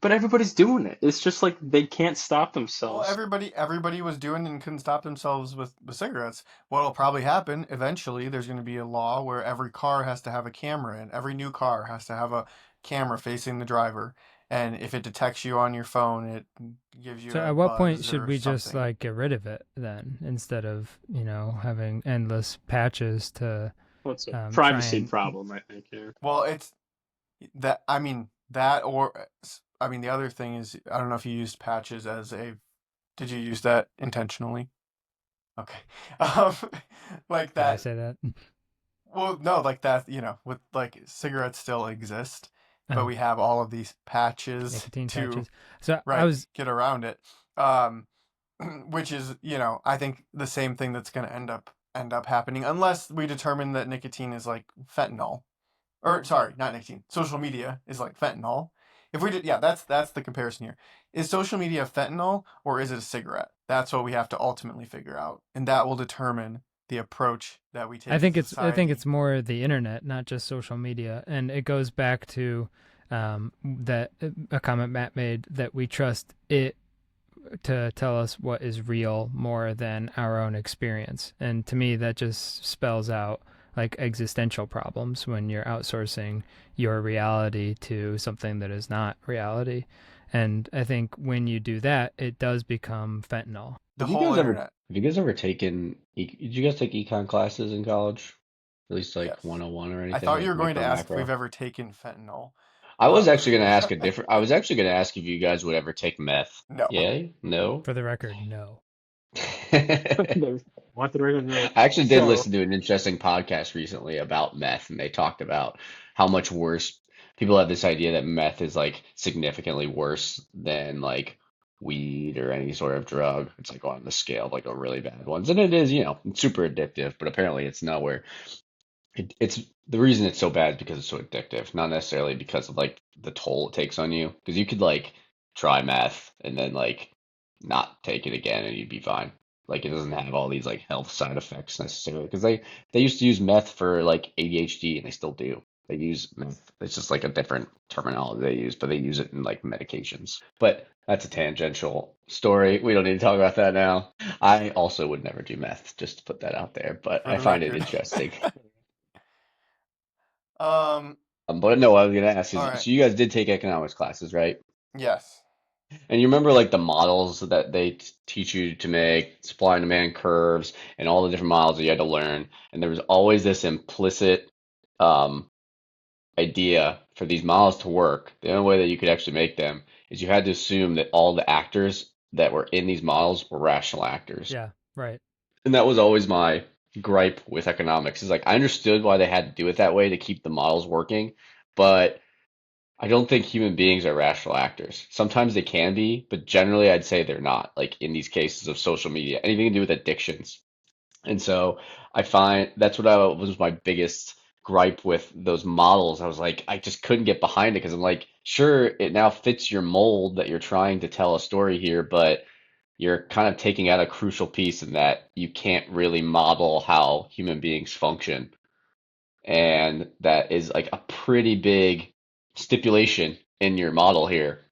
But everybody's doing it. It's just like they can't stop Well, themselves. everybody was doing and couldn't stop themselves with cigarettes. What'll probably happen eventually, there's going to be a law where every car has to have a camera in. Every new car has to have a camera facing the driver. And if it detects you on your phone, it gives you So a at what point buzz should or we just something. like get rid of it then, instead of having endless patches to What's a try privacy and problem, I think, here. Well, it's that, I mean, that or, I mean, the other thing is, I don't know if you used patches as a, did you use that intentionally? Okay. Um, like did I that. say that? Well, no, like that, with like cigarettes still exist, but Oh, we have all of these patches nicotine to, patches. So I right, was get around it. Um, which is, I think the same thing that's going to end up happening unless we determine that nicotine is like fentanyl. Or sorry, not nicotine. Social media is like fentanyl. If we did, yeah, that's the comparison here. Is social media fentanyl or is it a cigarette? That's what we have to ultimately figure out, and that will determine the approach that we I take as think a it's society. more the internet, not just social media, and it goes back to that a comment Matt made that we trust it to tell us what is real more than our own experience. And to me, that just spells out like existential problems when you're outsourcing your reality to something that is not reality. And I think when you do that, it does become fentanyl. The whole internet. Have you guys ever taken, did you guys take econ classes in college? At least like Yes. 101 or I anything, thought you like were going to micro ask if we've macro? ever taken fentanyl. I was Um, actually going to ask I was actually going to ask if you guys would ever take meth. no. Yay? No? For the record, no. There's want the regular know. I actually did So listen to an interesting podcast recently about meth, and they talked about how much worse people have this idea that meth is like significantly worse than like weed or any sort of drug. It's like on the scale of like a really bad ones. And it is, it's super addictive, but apparently it's nowhere. It's the reason it's so bad is because it's so addictive, not necessarily because of like the toll it takes on you. Because you could like try meth and then like not take it again and you'd be fine. Like it doesn't have all these like health side effects necessarily. Because they used to use meth for like ADHD and they still do. They use meth. It's just like a different terminology they use, but they use it in like medications. But that's a tangential story. We don't need to talk about that now. I also would never do meth, just to put that out there, but For I the find it record. interesting. um. But no, what I was gonna ask All is, right. so you guys did take economics classes, right? Yes. And you remember like the models that they teach you to make, supply and demand curves, and all the different models that you had to learn. And there was always this implicit um, idea for these models to work. The only way that you could actually make them is you had to assume that all the actors that were in these models were rational actors. Yeah, right. And that was always my gripe with economics. Is like I understood why they had to do it that way to keep the models working, but I don't think human beings are rational actors. Sometimes they can be, but generally I'd say they're not, like in these cases of social media, anything to do with addictions. And so I find that's what I was my biggest gripe with those models. I was like, I just couldn't get behind it because I'm like, sure, it now fits your mold that you're trying to tell a story here, but you're kind of taking out a crucial piece in that you can't really model how human beings function. And that is like a pretty big stipulation in your model here.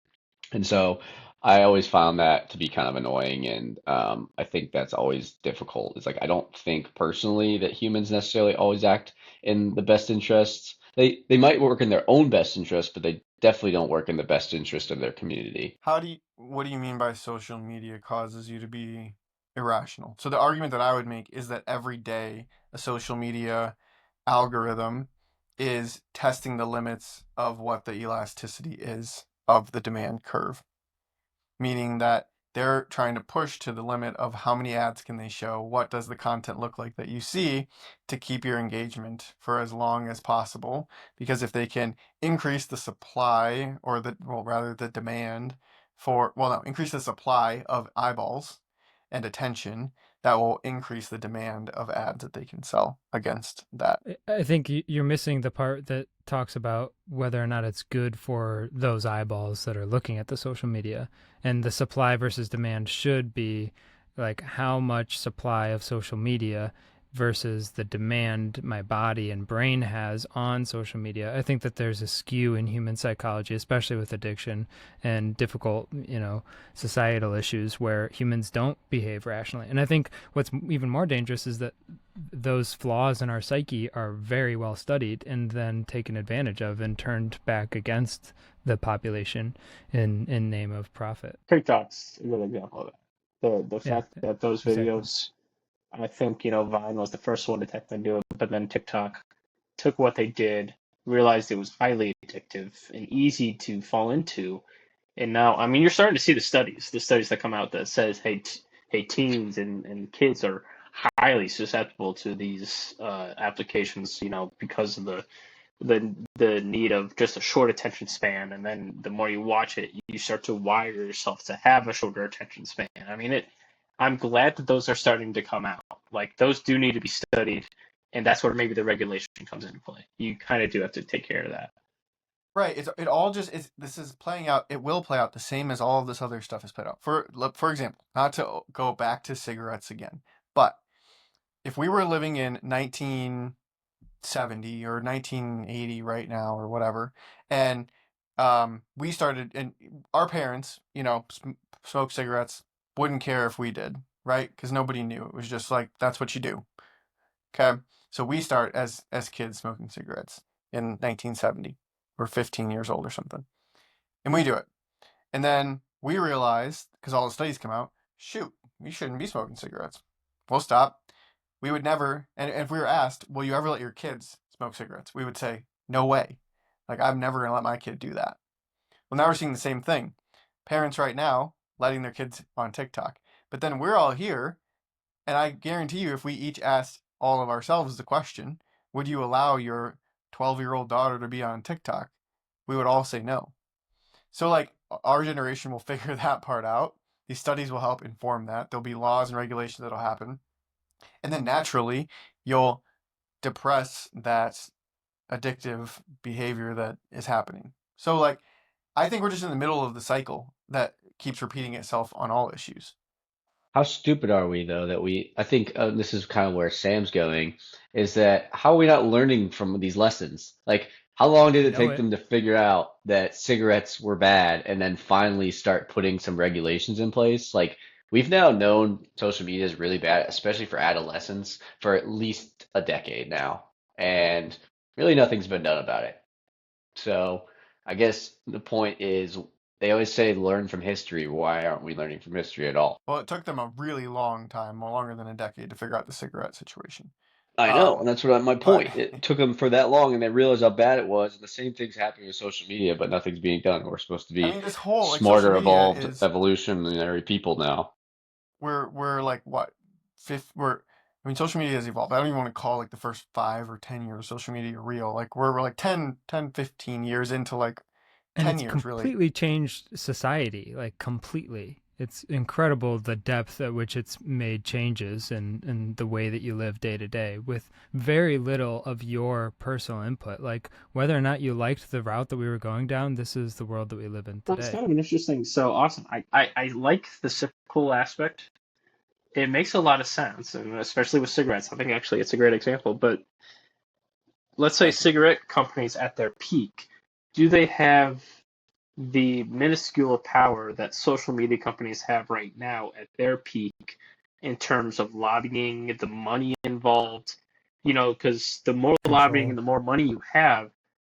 And so I always found that to be kind of annoying. And I think that's always difficult. It's like, I don't think personally that humans necessarily always act in the best interests. They might work in their own best interest, but they definitely don't work in the best interest of their community. What do you mean by social media causes you to be irrational? So the argument that I would make is that every day a social media algorithm is testing the limits of what the elasticity is of the demand curve, meaning that they're trying to push to the limit of how many ads can they show, what does the content look like that you see to keep your engagement for as long as possible. Because if they can increase the supply or rather the demand increase the supply of eyeballs and attention, that will increase the demand of ads that they can sell against that. I think you're missing the part that talks about whether or not it's good for those eyeballs that are looking at the social media. And the supply versus demand should be like how much supply of social media versus the demand my body and brain has on social media. I think that there's a skew in human psychology, especially with addiction and difficult, societal issues where humans don't behave rationally. And I think what's even more dangerous is that those flaws in our psyche are very well studied and then taken advantage of and turned back against the population in name of profit. TikTok's a good example of that. The Yeah, fact that those exactly. videos, I think, Vine was the first one to technically do it, but then TikTok took what they did, realized it was highly addictive and easy to fall into, and now, I mean, you're starting to see the studies that come out that says, hey, teens and kids are highly susceptible to these applications, because of the need of just a short attention span, and then the more you watch it, you start to wire yourself to have a shorter attention span. I mean, I'm glad that those are starting to come out. Like those do need to be studied, and that's where maybe the regulation comes into play. You kind of do have to take care of that. Right. It all just is. This is playing out. It will play out the same as all of this other stuff is played out. For example, not to go back to cigarettes again, but if we were living in 1970 or 1980 right now or whatever, and we started, and our parents, smoked cigarettes, wouldn't care if we did, right? Because nobody knew. It was just like that's what you do. Okay. So we start as kids smoking cigarettes in 1970. We're 15 years old or something. And we do it. And then we realize, because all the studies come out, shoot, we shouldn't be smoking cigarettes. We'll stop. We would never, and if we were asked, will you ever let your kids smoke cigarettes? We would say, no way. Like, I'm never going to let my kid do that. Well, now we're seeing the same thing. Parents right now letting their kids on TikTok. But then we're all here, and I guarantee you, if we each asked all of ourselves the question, would you allow your 12-year-old daughter to be on TikTok? We would all say no. So, like, our generation will figure that part out. These studies will help inform that. There'll be laws and regulations that'll happen. And then naturally, you'll depress that addictive behavior that is happening. So, like, I think we're just in the middle of the cycle that keeps repeating itself on all issues. How stupid are we though that I think this is kind of where Sam's going, is that how are we not learning from these lessons? Like, how long did We it know take it. them to figure out that cigarettes were bad and then finally start putting some regulations in place? Like, we've now known social media is really bad, especially for adolescents, for at least a decade now, and really nothing's been done about it. So I guess the point is they always say learn from history. Why aren't we learning from history at all? Well, it took them a really long time, more longer than a decade, to figure out the cigarette situation. I know, and Um, that's my but point. It took them for that long, and they realized how bad it was. And the same thing's happening with social media, but nothing's being done. We're supposed to I be mean, this whole like social smarter, media evolved, is evolutionary people now. we're like what fifth we're I mean social media has evolved. I don't even want to call like the first 5 or 10 years of social media real. Like we're like 15 years into like And 10 it's years really. completely changed society, like completely. It's incredible the depth at which it's made changes and the way that you live day to day with very little of your personal input. Like whether or not you liked the route that we were going down, this is the world that we live in Well, it's today. kind of an interesting. So awesome. I like the cyclical aspect. It makes a lot of sense, and especially with cigarettes. I think actually it's a great example. But let's say Thank you. cigarette companies at their peak, do they have the minuscule power that social media companies have right now at their peak in terms of lobbying, the money involved? Because the more lobbying Control. and the more money you have,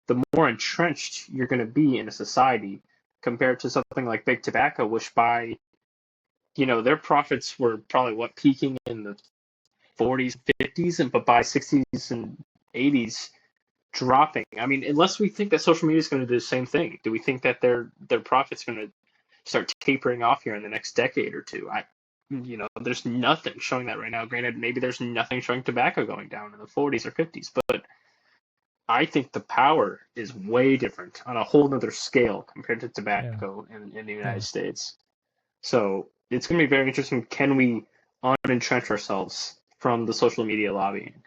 the more entrenched you're going to be in a society compared to something like big tobacco, which by their profits were probably peaking in the 40s, 50s, and but by 60s and 80s dropping. I mean, unless we think that social media is going to do the same thing, do we think that their profits going to start tapering off here in the next decade or two. There's nothing showing that right now. Granted, maybe there's nothing showing tobacco going down in the 40s or 50s, but I think the power is way different on a whole nother scale compared to Yeah, tobacco in the United yeah. States. So it's going to be very interesting. Can we unentrench ourselves from the social media lobbying?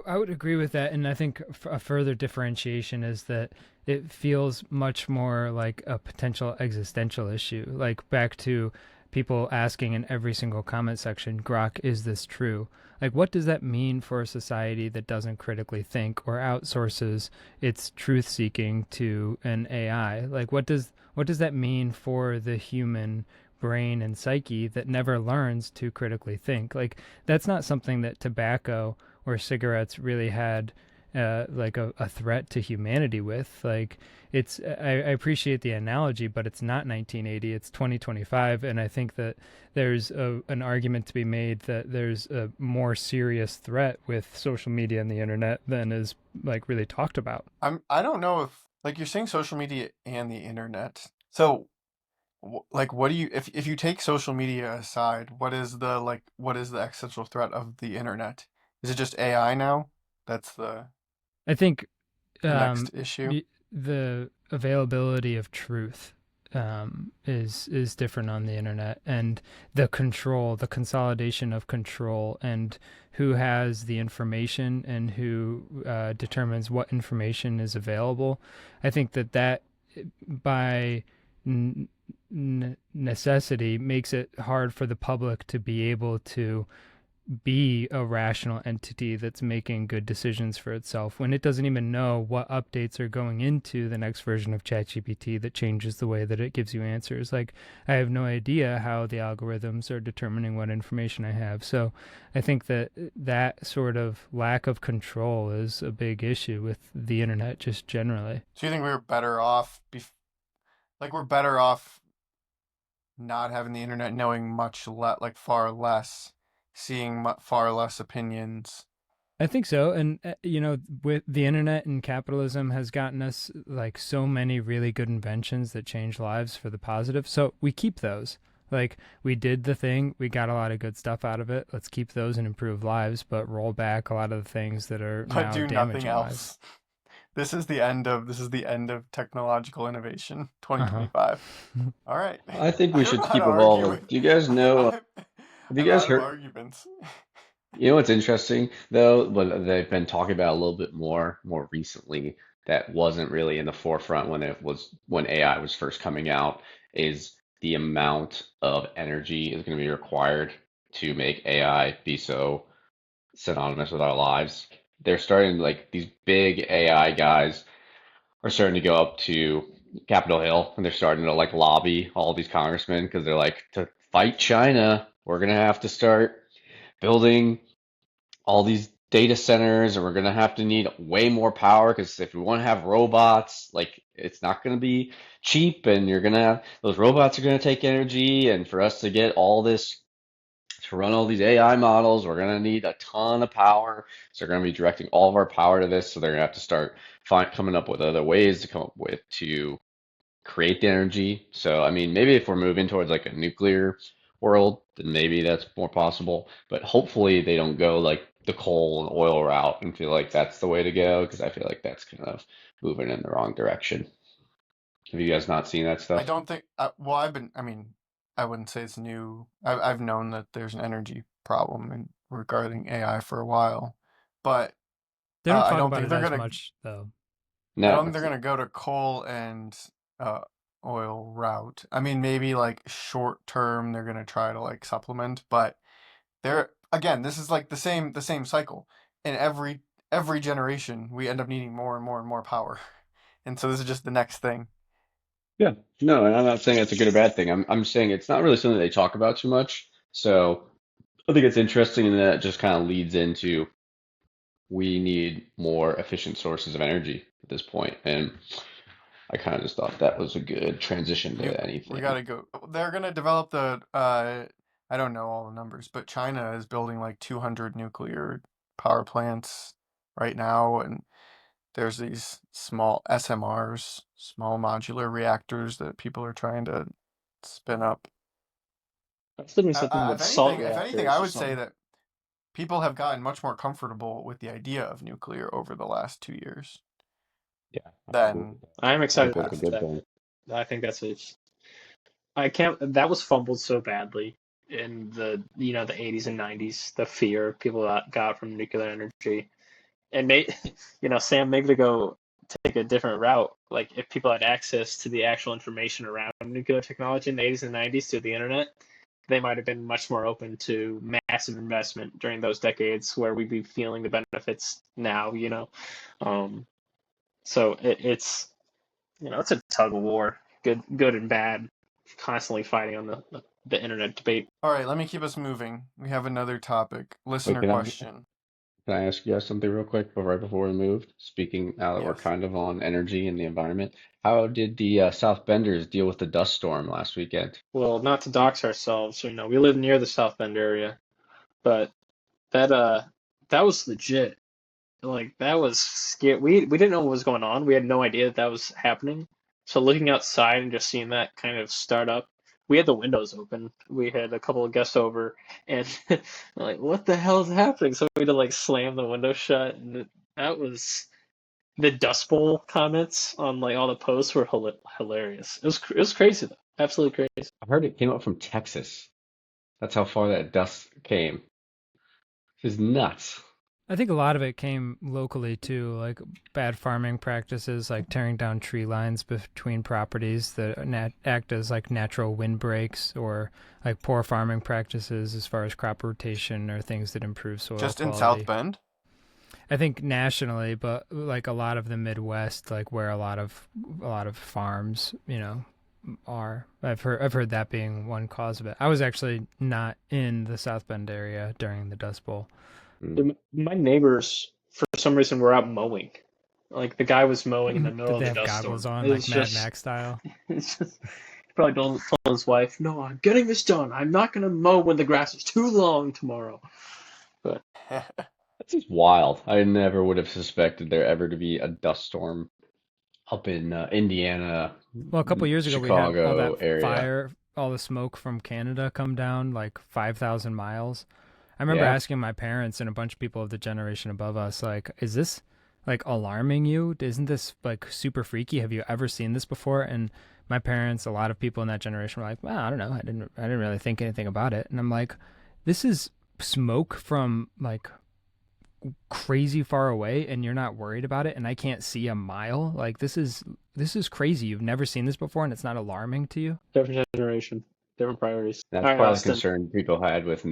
I would agree with that, and I think a further differentiation is that it feels much more like a potential existential issue. Like back to people asking in every single comment section, "Grok, is this true?" Like, what does that mean for a society that doesn't critically think or outsources its truth seeking to an AI? Like, what does that mean for the human brain and psyche that never learns to critically think? Like, that's not something that tobacco or cigarettes really had like a threat to humanity with. Like I appreciate the analogy, but it's not 1980, it's 2025. And I think that there's an argument to be made that there's a more serious threat with social media and the internet than is like really talked about. I don't know if like you're saying social media and the internet. So like what do you if you take social media aside, what is the existential threat of the internet? Is it just AI now? That's I think the um, next issue. the availability of truth is different on the internet, and the control, the consolidation of control, and who has the information and who determines what information is available. I think that by necessity makes it hard for the public to be able to be a rational entity that's making good decisions for itself when it doesn't even know what updates are going into the next version of ChatGPT that changes the way that it gives you answers. Like, I have no idea how the algorithms are determining what information I have. So I think that sort of lack of control is a big issue with the internet just generally. So you think we were better off like we're better off not having the internet, knowing like far less, seeing far less opinions. I think so. And, with the internet and capitalism has gotten us like so many really good inventions that change lives for the positive. So we keep those. Like, we did the thing, we got a lot of good stuff out of it. Let's keep those and improve lives, but roll back a lot of the things that are But now do nothing damaging lives. else. This is the end of technological innovation Uh huh. 2025. All right. I think I we don't know should how to keep argue with evolving. Do you guys know? I'm, Have you I'm guys out of heard? arguments. You know what's interesting though, what they've been talking about a little bit more recently that wasn't really in the forefront when AI was first coming out is the amount of energy is going to be required to make AI be so synonymous with our lives. They're starting like these big AI guys are starting to go up to Capitol Hill and they're starting to like lobby all these congressmen because they're like to fight China, we're gonna have to start building all these data centers and we're going to have to need way more power because if we want to have robots, like it's not going to be cheap and you're going to have those robots are going to take energy. And for us to get all this to run all these AI models, we're going to need a ton of power. So they're going to be directing all of our power to this. So they're going to have to start coming up with other ways to come up with to create the energy. So, I mean, maybe if we're moving towards like a nuclear world, then maybe that's more possible. But hopefully they don't go like the coal and oil route and feel like that's the way to go because I feel like that's kind of moving in the wrong direction. Have you guys not seen that I stuff? don't think. Well, I mean, I wouldn't say it's new. I've known that there's an energy problem regarding AI for a while, but They don't I talk don't about think it as much, though. I No, don't think they're gonna go to coal and uh, oil route. I mean, maybe like short term they're gonna try to like supplement, but they're again, this is like the same cycle. In every generation, we end up needing more and more and more power, and so this is just the next thing. yeah, no, and I'm not saying it's a good or bad thing. I'm saying it's not really something they talk about too much. So I think it's interesting and that just kind of leads into we need more efficient sources of energy at this point. And I kind of just thought that was a good transition You, to we anything. gotta go. They're gonna develop the. I don't know all the numbers, but China is building like 200 nuclear power plants right now, and there's these small SMRs, small modular reactors that people are trying to spin up. I was thinking something with salt If anything, reactors I or would say something. that people have gotten much more comfortable with the idea of nuclear over the last 2 years Yeah, I agree than with that. I'm in the excited That's a for past. good that. thing. I think that's a. I can't. That was fumbled so badly in the the 80s and 90s. The fear people got from nuclear energy, and Sam, maybe to go take a different route. Like if people had access to the actual information around nuclear technology in the 80s and 90s through the internet, they might have been much more open to massive investment during those decades where we'd be feeling the benefits now. Um, so it's it's a tug of war, good and bad, constantly fighting on the internet debate. All right, let me keep us moving. We have another topic. Wait, Listener can question. I ask you guys something real quick right before we move? Speaking now that we're Yes. kind of on energy and the environment, how did the South Benders deal with the dust storm last weekend? Well, not to dox ourselves, we live near the South Bend area, but that uh that was legit. Like that was scary. We didn't know what was going on. We had no idea that was happening. So looking outside and just seeing that kind of start up, we had the windows open. We had a couple of guests over, and like, what the hell is happening? So we had to like slam the window shut, and that was the Dust Bowl comments on like all the posts were hilarious. It was crazy though, absolutely crazy. I heard it came up from Texas. That's how far that dust came. It's nuts. I think a lot of it came locally too, like bad farming practices, like tearing down tree lines between properties that act as like natural windbreaks, or like poor farming practices as far as crop rotation or things that improve soil Just in South quality. Bend? I think nationally, but like a lot of the Midwest, like where a lot of farms, are. I've heard that being one cause of it. I was actually not in the South Bend area during the Dust Bowl. Mm. My neighbors, for some reason, were out mowing. Like the guy was mowing in the middle Did of they the have dust goggles storm. on, It like was Mad just, Max style? it's just he probably told his wife, "No, I'm getting this done. I'm not gonna mow when the grass is too long tomorrow." But That's just wild. I never would have suspected there ever to be a dust storm up in Indiana, Well, a couple years ago, we had all Chicago that area. fire, all the smoke from Canada come down like 5,000 miles. I remember Yeah. asking my parents and a bunch of people of the generation above us, like, is this like alarming you? Isn't this like super freaky? Have you ever seen this before? And my parents, a lot of people in that generation were like, well, I don't know. I didn't really think anything about it. And I'm like, this is smoke from like crazy far away and you're not worried about it and I can't see a mile. Like this is crazy. You've never seen this before and it's not alarming to you. different generation, different priorities. That's All right, part of the Austin. concern people had with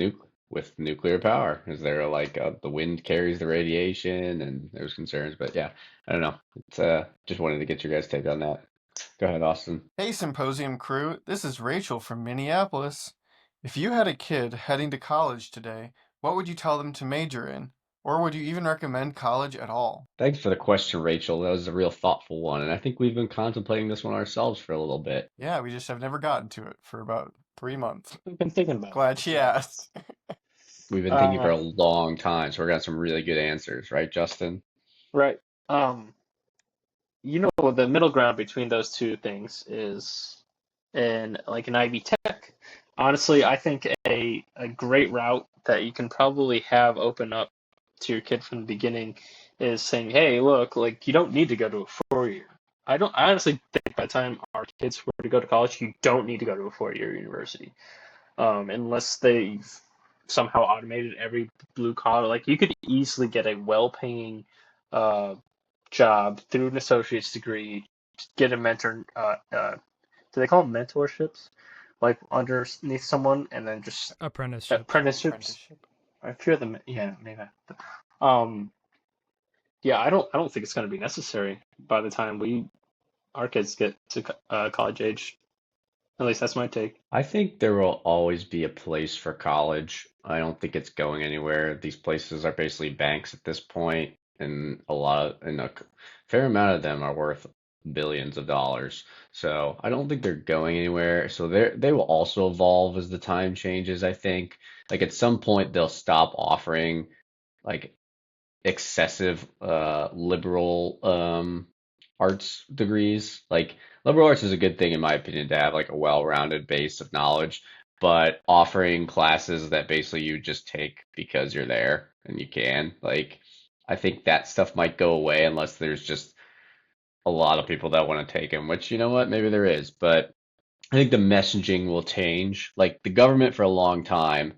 nuclear power. Is there like the wind carries the radiation and there's concerns, but yeah, I don't know. It's just wanted to get your guys' take on that. Go ahead, Austin. Hey, Symposium crew. This is Rachel from Minneapolis. If you had a kid heading to college today, what would you tell them to major in? Or would you even recommend college at all? Thanks for the question, Rachel. That was a real thoughtful one, and I think we've been contemplating this one ourselves for a little bit. Yeah, we just have never gotten to it for about 3 months. I've been thinking about it. Glad she asked. We've been thinking for Uh, a long time, so we got some really good answers, right, Justin? right. The middle ground between those two things is an Ivy Tech. Honestly, I think a great route that you can probably have open up to your kid from the beginning is saying, "Hey, look, like you don't need to go to a 4 year." I honestly think by the time our kids were to go to college, you don't need to go to a 4 year university, unless they've somehow automated every blue collar. Like you could easily get a well-paying uh, job through an associate's degree, get a mentor. Do they call them mentorships? Like underneath someone, and then just Apprenticeships. apprenticeships. Apprenticeship. I fear them. Yeah, maybe. Um, yeah, I don't think it's going to be necessary by the time our kids get to college age. At least that's my take. I think there will always be a place for college. I don't think it's going anywhere. These places are basically banks at this point, and a fair amount of them are worth billions of dollars. So I don't think they're going anywhere. So they will also evolve as the time changes, I think. Like at some point they'll stop offering like excessive liberal arts degrees. Like liberal arts is a good thing in my opinion to have like a well-rounded base of knowledge, but offering classes that basically you just take because you're there and you can, like I think that stuff might go away unless there's just a lot of people that want to take them, which you know what, maybe there is, but I think the messaging will change. Like the government for a long time,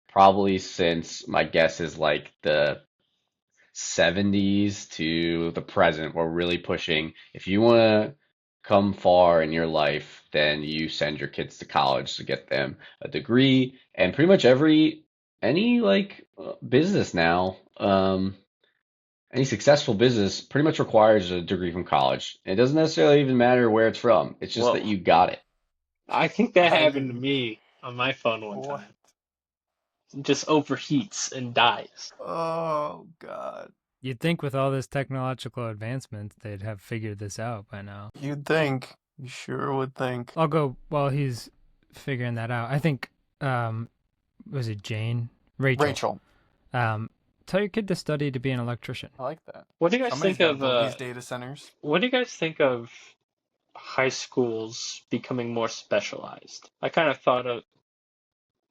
probably since my guess is like the 70s to the present, we're really pushing if you want to come far in your life, then you send your kids to college to get them a degree. And pretty much any like business now, any successful business pretty much requires a degree from college. It doesn't necessarily even matter where it's from. It's just that Whoa. you got it. I think that happened to I me on my phone one what? time. It just overheats and dies. Oh God. You'd think with all this technological advancement, they'd have figured this out by now. You'd think. You sure would think. I'll go while he's figuring that out. I think, was it Jane? Rachel. Rachel. Tell your kid to study to be an electrician. I like that. What do you guys Somebody's think got to of build these data centers. what do you guys think of high schools becoming more specialized? I kind of thought of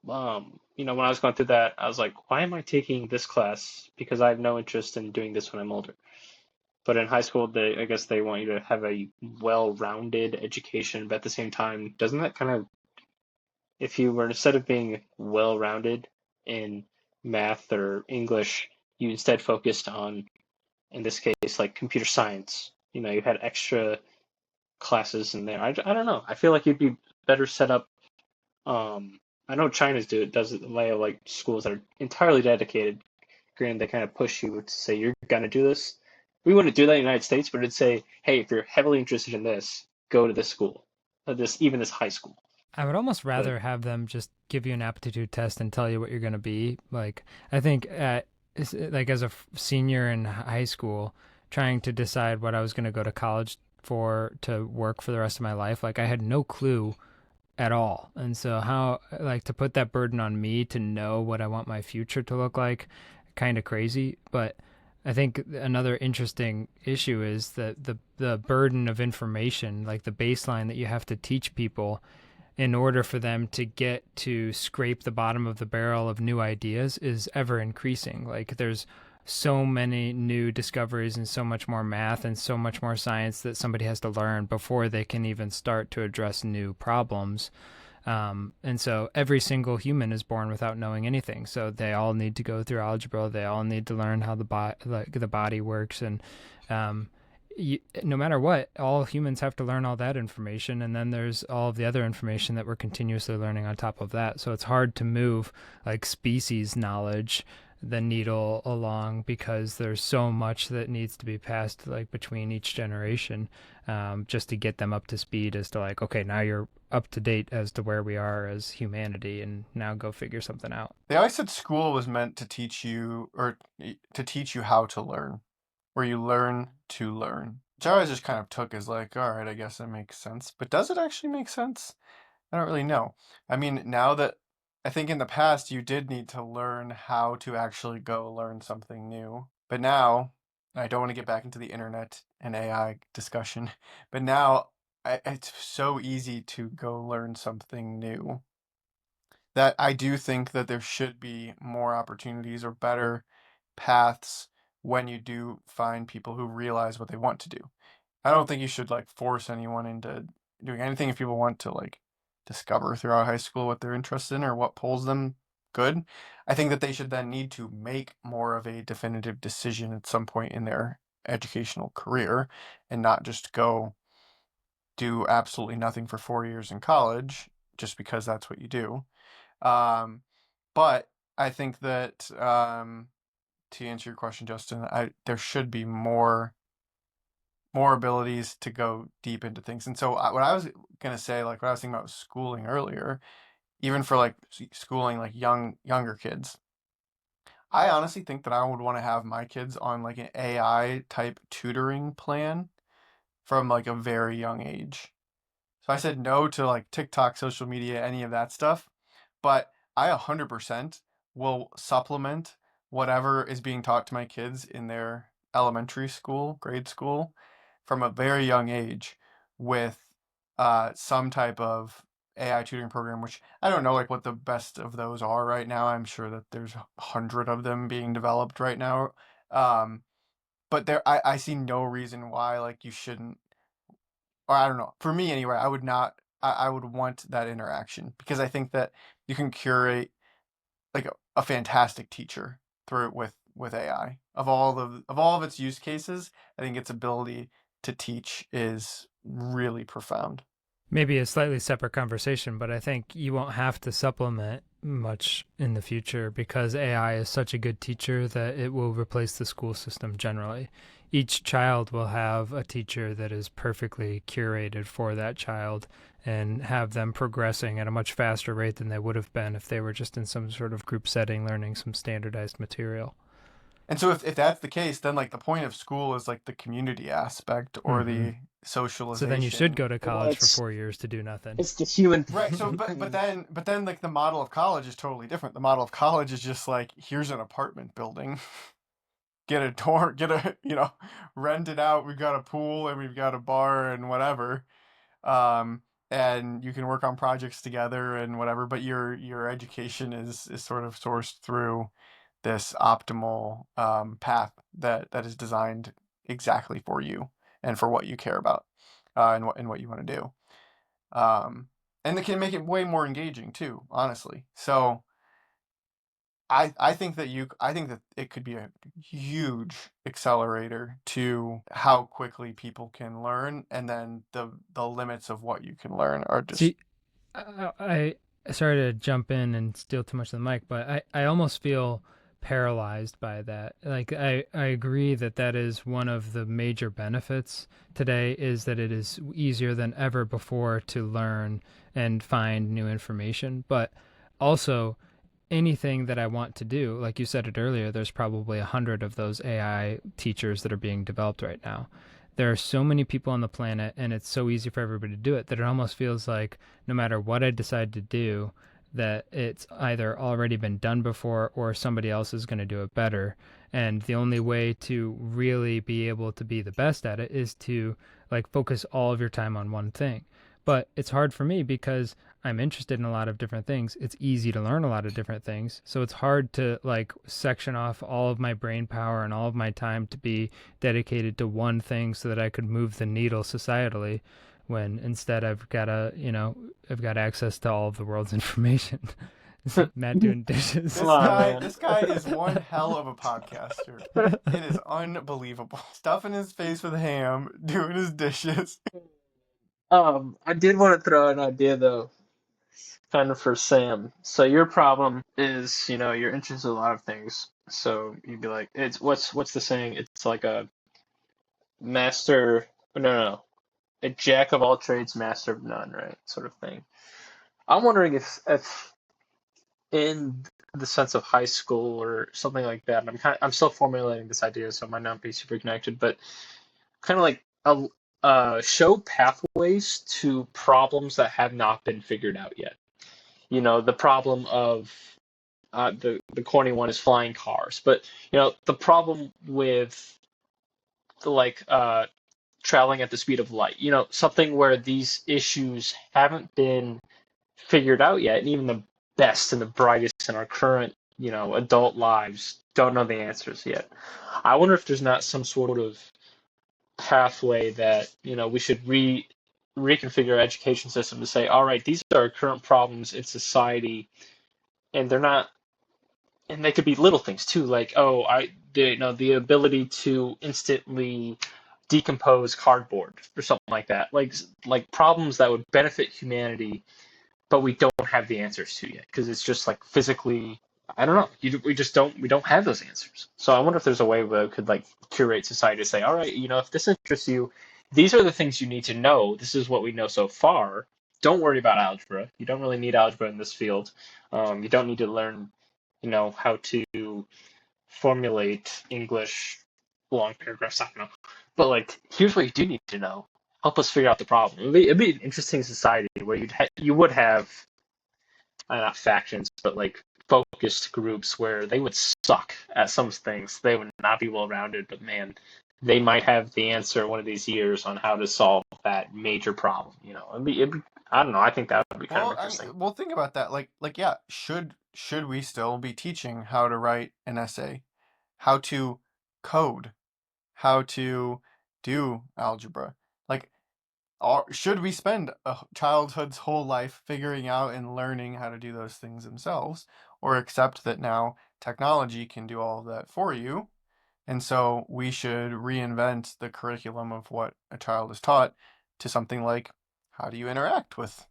when I was going through that, I was like, why am I taking this class? Because I have no interest in doing this when I'm older. But in high school, I guess they want you to have a well-rounded education, but at the same time, doesn't that kind of, if you were instead of being well-rounded in math or English, you instead focused on, in this case, like computer science. You had extra classes in there. I don't know. I feel like you'd be better set up. I know China's does it. They have like schools that are entirely dedicated. Granted, they kind of push you to say you're gonna do this. We wouldn't do that in the United States, but it'd say, hey, if you're heavily interested in this, go to this school, even this high school. I would almost But rather have them just give you an aptitude test and tell you what you're going to be. Like, I think like as a senior in high school, trying to decide what I was going to go to college for to work for the rest of my life, like I had no clue at all. And so how like to put that burden on me to know what I want my future to look like, kind of crazy, but I think another interesting issue is that the burden of information, like the baseline that you have to teach people in order for them to get to scrape the bottom of the barrel of new ideas is ever increasing. Like there's so many new discoveries and so much more math and so much more science that somebody has to learn before they can even start to address new problems. And so every single human is born without knowing anything. So they all need to go through algebra. They all need to learn how the body works. And no matter what, all humans have to learn all that information. And then there's all of the other information that we're continuously learning on top of that. So it's hard to move like species knowledge the needle along because there's so much that needs to be passed like between each generation, just to get them up to speed as to like, okay, now you're up to date as to where we are as humanity and now go figure something out. They always said school was meant to teach you how to learn, where you learn to learn. Which I always just kind of took as like, all right, I guess that makes sense. But does it actually make sense? I don't really know. I mean, now that I think in the past you did need to learn how to actually go learn something new. But now, I don't want to get back into the internet and AI discussion, but now it's so easy to go learn something new that I do think that there should be more opportunities or better paths when you do find people who realize what they want to do. I don't think you should like force anyone into doing anything if people want to like discover throughout high school what they're interested in or what pulls them good. I think that they should then need to make more of a definitive decision at some point in their educational career and not just go do absolutely nothing for 4 years in college just because that's what you do. Um, but I think that to answer your question, Justin, there should be more abilities to go deep into things. And so what I was gonna say, like what I was thinking about schooling earlier, even for like schooling like younger kids, I honestly think that I would want to have my kids on like an AI type tutoring plan from like a very young age. So I said no to like TikTok, social media, any of that stuff. But I 100% will supplement whatever is being taught to my kids in their elementary school, grade school, from a very young age with some type of AI tutoring program, which I don't know like what the best of those are right now. I'm sure that there's 100 of them being developed right now. Um, but I see no reason why like you shouldn't, or I don't know. For me anyway, I would not. I would want that interaction because I think that you can curate like a fantastic teacher through with AI. Of all of its use cases, I think its ability to teach is really profound. Maybe a slightly separate conversation, but I think you won't have to supplement much in the future because AI is such a good teacher that it will replace the school system generally. Each child will have a teacher that is perfectly curated for that child and have them progressing at a much faster rate than they would have been if they were just in some sort of group setting learning some standardized material. And so if that's the case, then like the point of school is like the community aspect or Mm-hmm. the So then you should socialization. go to Well, college for 4 years to do nothing. it's the human. Right. So but then like the model of college is totally different. The model of college is just like here's an apartment building. Get a door, get a, rent it out. We've got a pool and we've got a bar and whatever. Um, and you can work on projects together and whatever, but your education is sort of sourced through this optimal path that is designed exactly for you and for what you care about, and what you want to do. And it can make it way more engaging too, honestly. So I think that it could be a huge accelerator to how quickly people can learn, and then the limits of what you can learn are just See, I sorry to jump in and steal too much of the mic, but I almost feel paralyzed by that. Like I agree that that is one of the major benefits today is that it is easier than ever before to learn and find new information, but also anything that I want to do, like you said it earlier, there's probably 100 of those AI teachers that are being developed right now. There are so many people on the planet, and it's so easy for everybody to do it that it almost feels like no matter what I decide to do, that it's either already been done before or somebody else is going to do it better. And the only way to really be able to be the best at it is to like focus all of your time on one thing. But it's hard for me because I'm interested in a lot of different things. It's easy to learn a lot of different things. So it's hard to like section off all of my brain power and all of my time to be dedicated to one thing so that I could move the needle societally when instead I've got access to all of the world's information. Matt doing dishes. this Come on, guy man. this guy is one hell of a podcaster. It is unbelievable. Stuffing his face with ham, doing his dishes. I did want to throw an idea though, kind of for Sam. So your problem is, you're interested in a lot of things. So you'd be like, it's what's the saying? It's like a master, no, a jack of all trades, master of none, right? Sort of thing. I'm wondering if in the sense of high school or something like that, and I'm still formulating this idea, so it might not be super connected, but kind of like show pathways to problems that have not been figured out yet. The problem of the corny one is flying cars, but the problem with like traveling at the speed of light. Something where these issues haven't been figured out yet, and even the best and the brightest in our current adult lives don't know the answers yet. I wonder if there's not some sort of pathway that we should reconfigure our education system to say, all right, these are our current problems in society, and they're not, and they could be little things too, like the ability to instantly decompose cardboard or something like that, like problems that would benefit humanity, but we don't have the answers to yet because it's just like physically, I don't know. We don't have those answers. So I wonder if there's a way where we could like curate society to say, all right, if this interests you, these are the things you need to know. This is what we know so far. Don't worry about algebra. You don't really need algebra in this field. You don't need to learn, how to formulate English long paragraphs. I don't know. But like, here's what you do need to know. Help us figure out the problem. It'd be an interesting society where you would have not factions, but like focused groups where they would suck at some things. They would not be well rounded, but man, they might have the answer one of these years on how to solve that major problem. I don't know. I think that would be kind of Well, interesting. well, think about that. Yeah, should we still be teaching how to write an essay, how to code, how to do algebra? Like, should we spend a childhood's whole life figuring out and learning how to do those things themselves, or accept that now technology can do all of that for you? And so we should reinvent the curriculum of what a child is taught to something like, how do you interact with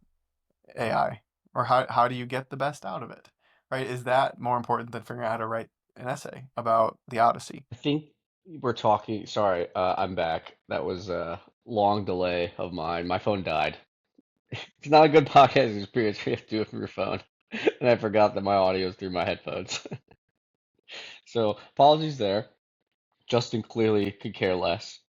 AI? Or how do you get the best out of it? Right? Is that more important than figuring out how to write an essay about the Odyssey? I think we're talking. Sorry, I'm back. That was a long delay of mine. My phone died. It's not a good podcast experience. You have to do it from your phone, and I forgot that my audio is through my headphones. So apologies there. Justin clearly could care less.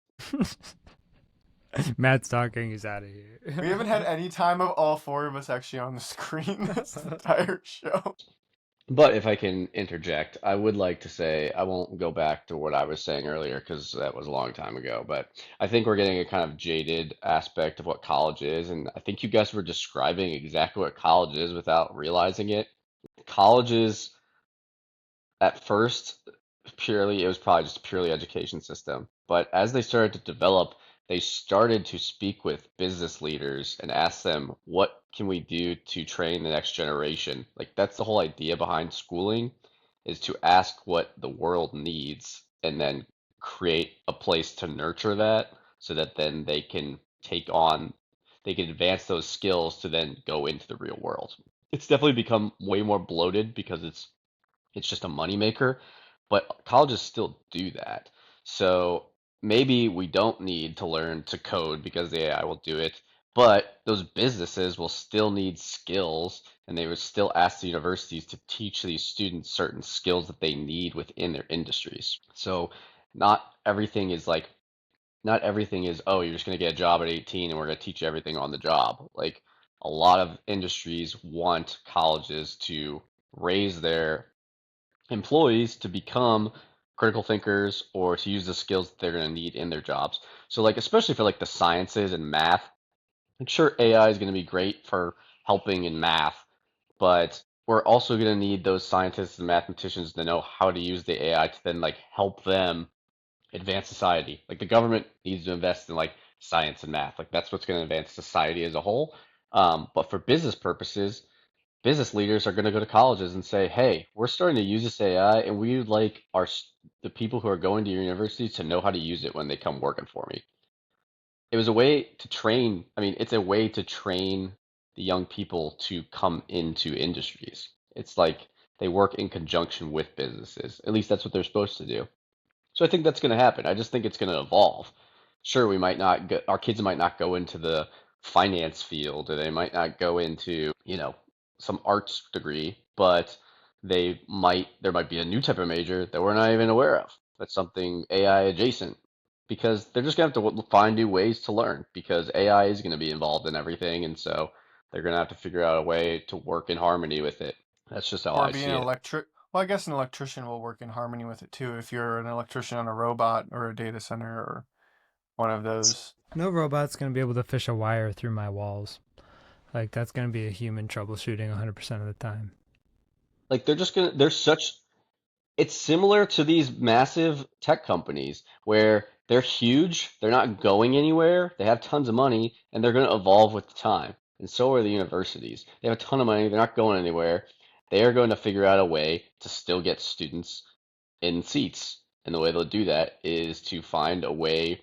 Matt's talking. He's out of We haven't had here. any time of all four of us actually on the screen this entire show. But if I can interject, I would like to say I won't go back to what I was saying earlier because that was a long time ago. But I think we're getting a kind of jaded aspect of what college is, and I think you guys were describing exactly what college is without realizing it. College is at first purely it was probably just a purely education system, but as they started to develop, they started to speak with business leaders and ask them, what can we do to train the next generation? Like that's the whole idea behind schooling, is to ask what the world needs and then create a place to nurture that so that then they can advance those skills to then go into the real world. It's definitely become way more bloated because it's just a moneymaker, but colleges still do that. So maybe we don't need to learn to code because the AI will do it, but those businesses will still need skills, and they would still ask the universities to teach these students certain skills that they need within their industries. So not everything is like, not everything is, oh, you're just going to get a job at 18 and we're going to teach you everything on the job. Like a lot of industries want colleges to raise their employees to become critical thinkers or to use the skills that they're going to need in their jobs. So like especially for like the sciences and math, I'm sure AI is going to be great for helping in math, but we're also going to need those scientists and mathematicians to know how to use the AI to then like help them advance society. Like the government needs to invest in like science and math. Like that's what's going to advance society as a whole. But for business purposes, business leaders are going to go to colleges and say, "Hey, we're starting to use this AI, and we would like the people who are going to your universities to know how to use it when they come working for me." It was a way to train. I mean, it's a way to train the young people to come into industries. It's like they work in conjunction with businesses. At least that's what they're supposed to do. So I think that's going to happen. I just think it's going to evolve. Sure, we might not go, our kids might not go into the finance field, or they might not go into, some arts degree, but there might be a new type of major that we're not even aware of. That's something AI adjacent, because they're just going to have to find new ways to learn because AI is going to be involved in everything, and so they're going to have to figure out a way to work in harmony with it. That's just how Or I be an see it. electric. Well, I guess an electrician will work in harmony with it too. If you're an electrician on a robot or a data center or one of those. No robot's going to be able to fish a wire through my walls. Like, that's going to be a human troubleshooting 100% of the time. Like they're such it's similar to these massive tech companies where they're huge, they're not going anywhere, they have tons of money, and they're going to evolve with time. And so are the universities. They have a ton of money, they're not going anywhere. They are going to figure out a way to still get students in seats. And the way they'll do that is to find a way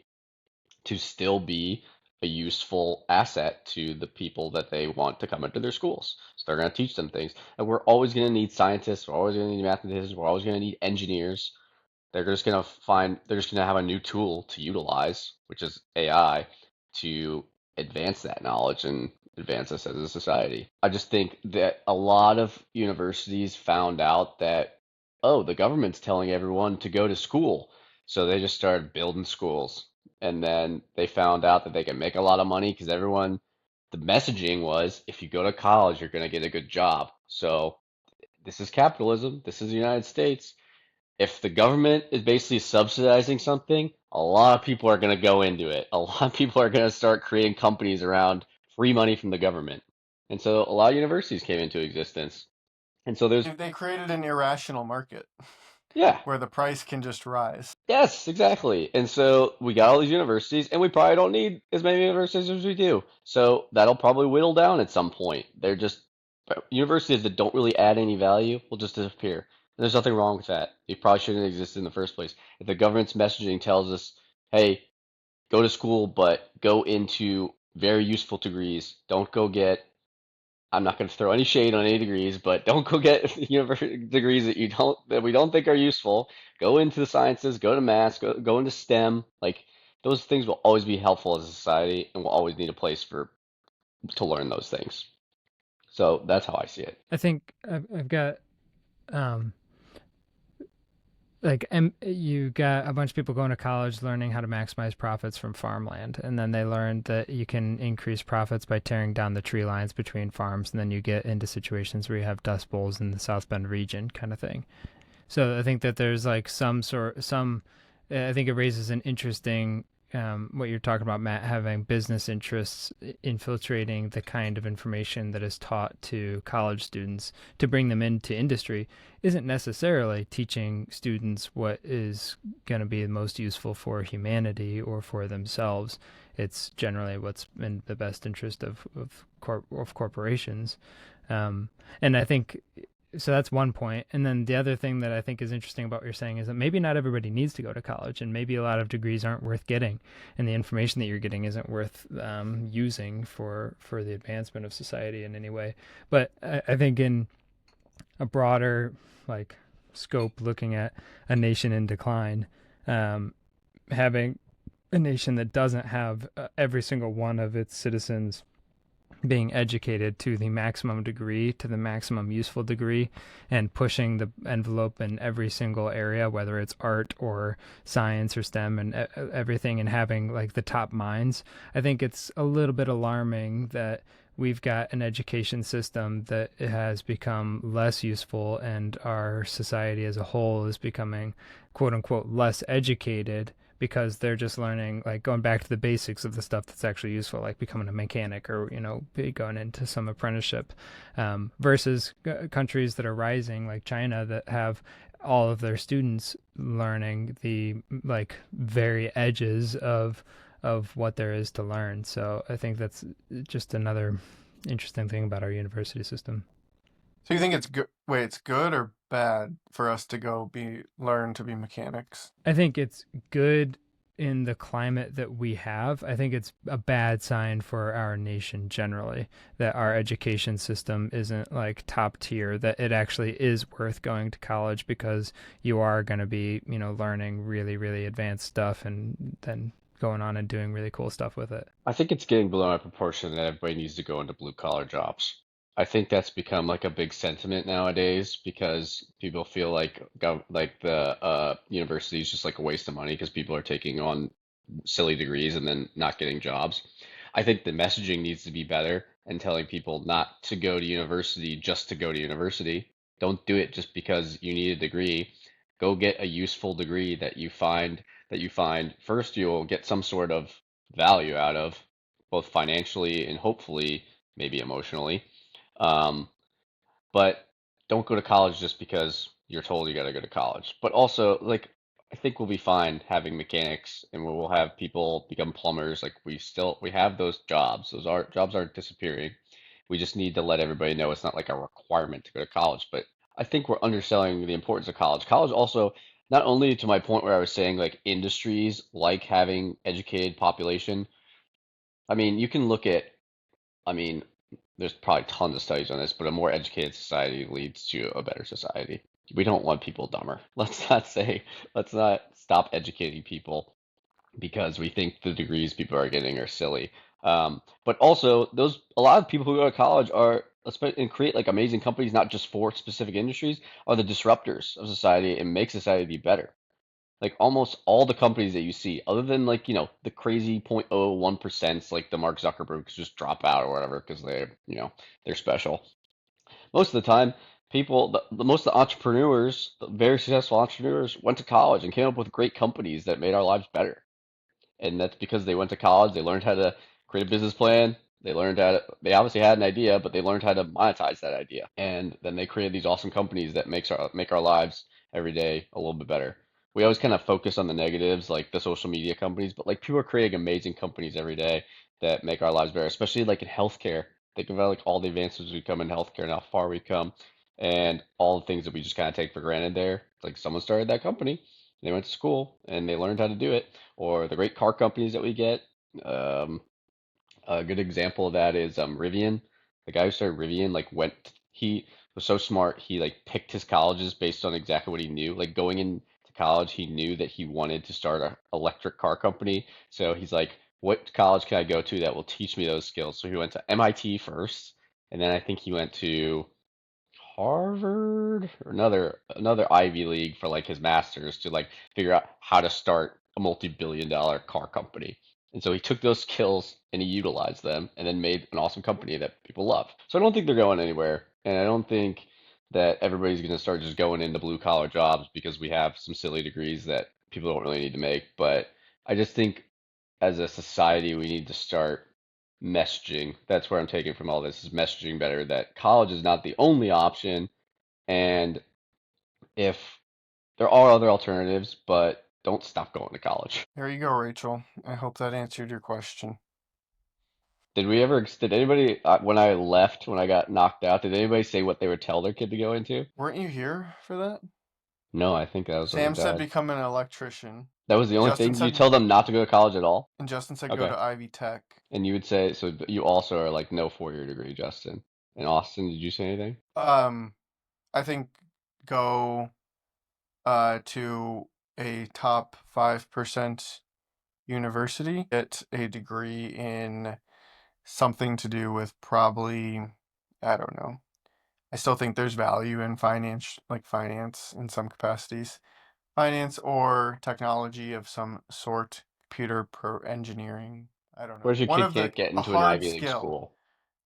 to still be a useful asset to the people that they want to come into their schools. So they're going to teach them things. And we're always going to need scientists, we're always going to need mathematicians, we're always going to need engineers. They're just going to have a new tool to utilize, which is AI, to advance that knowledge and advance us as a society. I just think that a lot of universities found out that, oh, the government's telling everyone to go to school. So they just started building schools. And then they found out that they can make a lot of money because the messaging was, if you go to college, you're going to get a good job. So this is capitalism. This is the United States. If the government is basically subsidizing something, a lot of people are going to go into it. A lot of people are going to start creating companies around free money from the government. And so a lot of universities came into existence. And so there's, They created an irrational market yeah, where the price can just rise. yes, exactly. And so we got all these universities, and we probably don't need as many universities as we do. So that'll probably whittle down at some point. They're just universities that don't really add any value will just disappear. And there's nothing wrong with that. They probably shouldn't exist in the first place. If the government's messaging tells us, hey, go to school, but go into very useful degrees. Don't go get, I'm not going to throw any shade on any degrees, but don't go get university degrees that we don't think are useful. Go into the sciences, go to math, go into STEM. Like those things will always be helpful as a society, and we'll always need a place for to learn those things. So that's how I see it. I think I've got um, like you got a bunch of people going to college learning how to maximize profits from farmland, and then they learned that you can increase profits by tearing down the tree lines between farms, and then you get into situations where you have dust bowls in the South Bend region kind of thing. So I think that there's like some I think it raises an interesting what you're talking about, Matt, having business interests infiltrating the kind of information that is taught to college students to bring them into industry isn't necessarily teaching students what is going to be the most useful for humanity or for themselves. It's generally what's in the best interest of corporations. And I think so that's one point. And then the other thing that I think is interesting about what you're saying is that maybe not everybody needs to go to college, and maybe a lot of degrees aren't worth getting, and the information that you're getting isn't worth using for the advancement of society in any way. But I think in a broader like scope, looking at a nation in decline, having a nation that doesn't have every single one of its citizens being educated to the maximum degree, to the maximum useful degree, and pushing the envelope in every single area, whether it's art or science or STEM and everything, and having like the top minds. I think it's a little bit alarming that we've got an education system that has become less useful, and our society as a whole is becoming quote unquote less educated because they're just learning, like going back to the basics of the stuff that's actually useful, like becoming a mechanic or, going into some apprenticeship, versus countries that are rising like China that have all of their students learning the like very edges of what there is to learn. So I think that's just another interesting thing about our university system. So you think it's good? Wait, it's good or bad for us to go learn to be mechanics? I think it's good in the climate that we have. I think it's a bad sign for our nation generally that our education system isn't like top tier, that it actually is worth going to college because you are going to be, learning really, really advanced stuff and then going on and doing really cool stuff with it. I think it's getting blown out of proportion that everybody needs to go into blue collar jobs. I think that's become like a big sentiment nowadays because people feel like the university is just like a waste of money because people are taking on silly degrees and then not getting jobs. I think the messaging needs to be better and telling people not to go to university just to go to university. Don't do it just because you need a degree. Go get a useful degree that you find first you'll get some sort of value out of, both financially and hopefully maybe emotionally. Um, but don't go to college just because you're told you got to go to college. But also, like, I think we'll be fine having mechanics, and we'll have people become plumbers. Like, we have those jobs. Jobs aren't disappearing. We just need to let everybody know it's not like a requirement to go to college. But I think we're underselling the importance of college. College also, not only to my point where I was saying like industries like having educated population. I mean, you can look at, I mean, there's probably tons of studies on this, but a more educated society leads to a better society. We don't want people dumber. Let's not stop educating people because we think the degrees people are getting are silly. But also, a lot of people who go to college and create like amazing companies, not just for specific industries, are the disruptors of society and make society better. Like almost all the companies that you see, other than like, the crazy 0.01%, like the Mark Zuckerbergs just drop out or whatever because they're special. Most of the time, most of the entrepreneurs, the very successful entrepreneurs, went to college and came up with great companies that made our lives better. And that's because they went to college, they learned how to create a business plan, they learned how to, they obviously had an idea, but they learned how to monetize that idea. And then they created these awesome companies that make our lives every day a little bit better. We always kind of focus on the negatives, like the social media companies, but like people are creating amazing companies every day that make our lives better, especially like in healthcare. Think about like all the advances we've come in healthcare and how far we've come and all the things that we just kind of take for granted there. It's like someone started that company, they went to school and they learned how to do it. Or the great car companies that we get. Um, a good example of that is Rivian. The guy who started Rivian, like he was so smart, he like picked his colleges based on exactly what he knew. Like going into college, he knew that he wanted to start a electric car company. So he's like, what college can I go to that will teach me those skills? So he went to MIT first, and then I think he went to Harvard or another Ivy League for like his masters to like figure out how to start a multi-billion dollar car company. And so he took those skills and he utilized them and then made an awesome company that people love. So I don't think they're going anywhere. And I don't think that everybody's going to start just going into blue collar jobs because we have some silly degrees that people don't really need to make. But I just think as a society, we need to start messaging. That's where I'm taking from all this is messaging better that college is not the only option. And if there are other alternatives, but don't stop going to college. There you go, Rachel. I hope that answered your question. Did anybody, when I left, when I got knocked out, did anybody say what they would tell their kid to go into? Weren't you here for that? No, I think that was when we Sam said died. become an electrician. That was the only Justin thing. You said, tell them not to go to college at all? go Okay. to Ivy Tech. And you would say, so you also are like no 4 year degree, Justin. And Austin, did you say anything? I think go to a top 5% university, get a degree in something to do with probably, I don't know. I still think there's value in finance in some capacities. Finance or technology of some sort, computer pro engineering. I don't What know. if your One kid of can't get a into an hard Ivy League skill, school?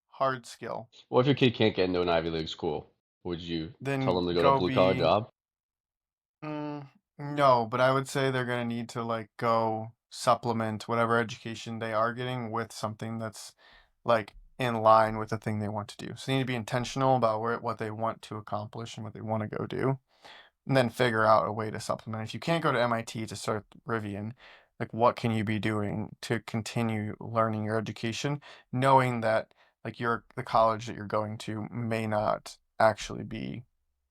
hard skill. What if your kid can't get into an Ivy League school? Would you tell Then them to go to a go blue collar be job? Mm, no, but I would say they're going to need to like go supplement whatever education they are getting with something that's like in line with the thing they want to do. So they need to be intentional about what they want to accomplish and what they want to go do, and then figure out a way to supplement. If you can't go to MIT to start Rivian, like what can you be doing to continue learning your education, knowing that like the college that you're going to may not actually be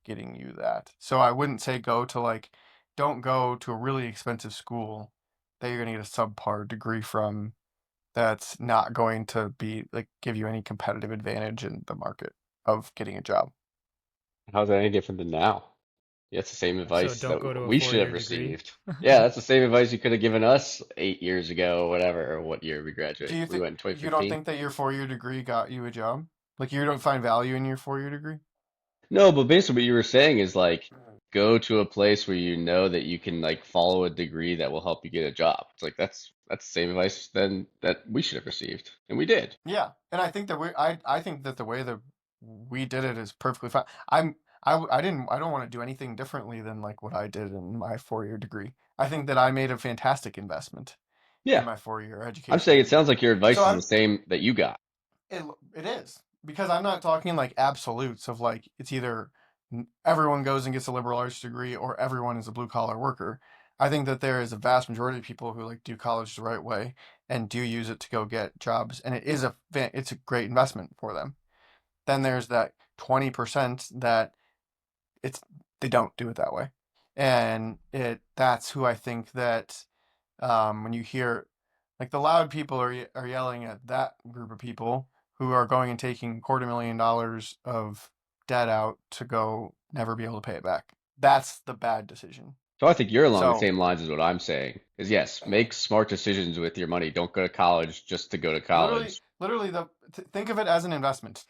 getting you that. So I wouldn't say don't go to a really expensive school that you're going to get a subpar degree from that's not going to be like give you any competitive advantage in the market of getting a job. How's that any different than now? Yeah, it's the same So advice don't go that to a we should have four-year degree. received. Yeah, that's the same advice you could have given us 8 years ago, or whatever, or what year we Do graduated. you We think went in you don't 2015. think that your 4-year degree got you a job? Like you don't find value in your 4-year degree? No, but basically what you were saying is like go to a place where you know that you can like follow a degree that will help you get a job. It's like that's the same advice then that we should have received, and we did. Yeah, and I think that I think that the way that we did it is perfectly fine. I don't want to do anything differently than like what I did in my 4-year degree. I think that I made a fantastic investment in Yeah, my 4-year I'm education. saying it sounds like your So advice is the I'm same that you got. it is because I'm not talking like absolutes of like it's either everyone goes and gets a liberal arts degree or everyone is a blue collar worker. I think that there is a vast majority of people who like do college the right way and do use it to go get jobs, and it's a great investment for them. Then there's that 20% that it's they don't do it that way, and it that's who I think that when you hear like the loud people are yelling at that group of people who are going and taking $250,000 of debt out to go never be able to pay it back. That's the bad decision. So I think you're along the So same lines as what I'm saying. Is yes, make smart decisions with your money. Don't go to college just to go to college. literally think of it as an investment.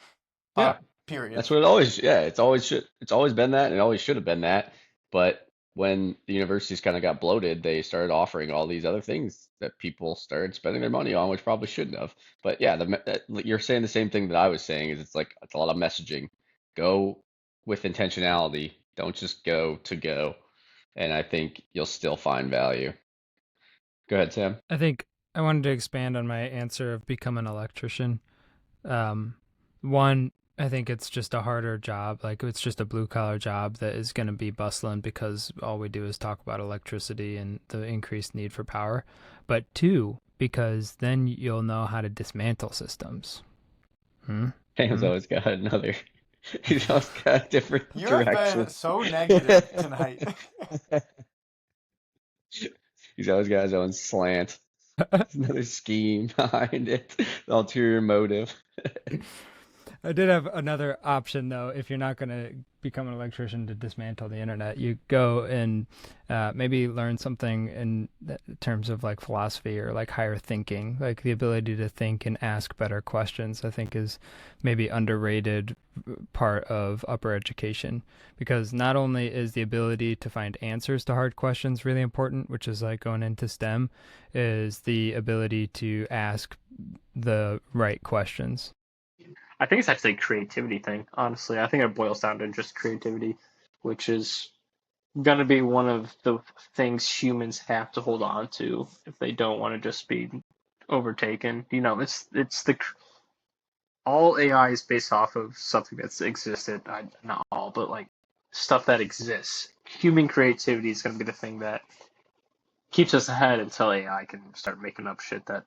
Yeah, Period. that's what it always. Yeah, it's always been that, and it always should have been that. But when the universities kind of got bloated, they started offering all these other things that people started spending their money on, which probably shouldn't have. But yeah, you're saying the same thing that I was saying. Is it's a lot of messaging. Go with intentionality. Don't just go to go. And I think you'll still find value. Go ahead, Sam. I think I wanted to expand on my answer of become an electrician. Um, One, I think it's just a harder job. Like it's just a blue collar job that is going to be bustling because all we do is talk about electricity and the increased need for power. But two, because then you'll know how to dismantle systems. Hmm? Sam's Hmm? always got another. He's always got a different You have been direction. so negative tonight. He's always got his own slant. There's another scheme behind it. The ulterior motive. I did have another option though. If you're not going to become an electrician to dismantle the internet, you go and maybe learn something in terms of like philosophy or like higher thinking, like the ability to think and ask better questions. I think is maybe underrated part of upper education because not only is the ability to find answers to hard questions really important, which is like going into STEM, is the ability to ask the right questions. I think it's actually a creativity thing, honestly. I think it boils down to just creativity, which is going to be one of the things humans have to hold on to if they don't want to just be overtaken. You know, it's the all AI is based off of something that's existed. Not all, but like stuff that exists. Human creativity is going to be the thing that keeps us ahead until AI can start making up shit that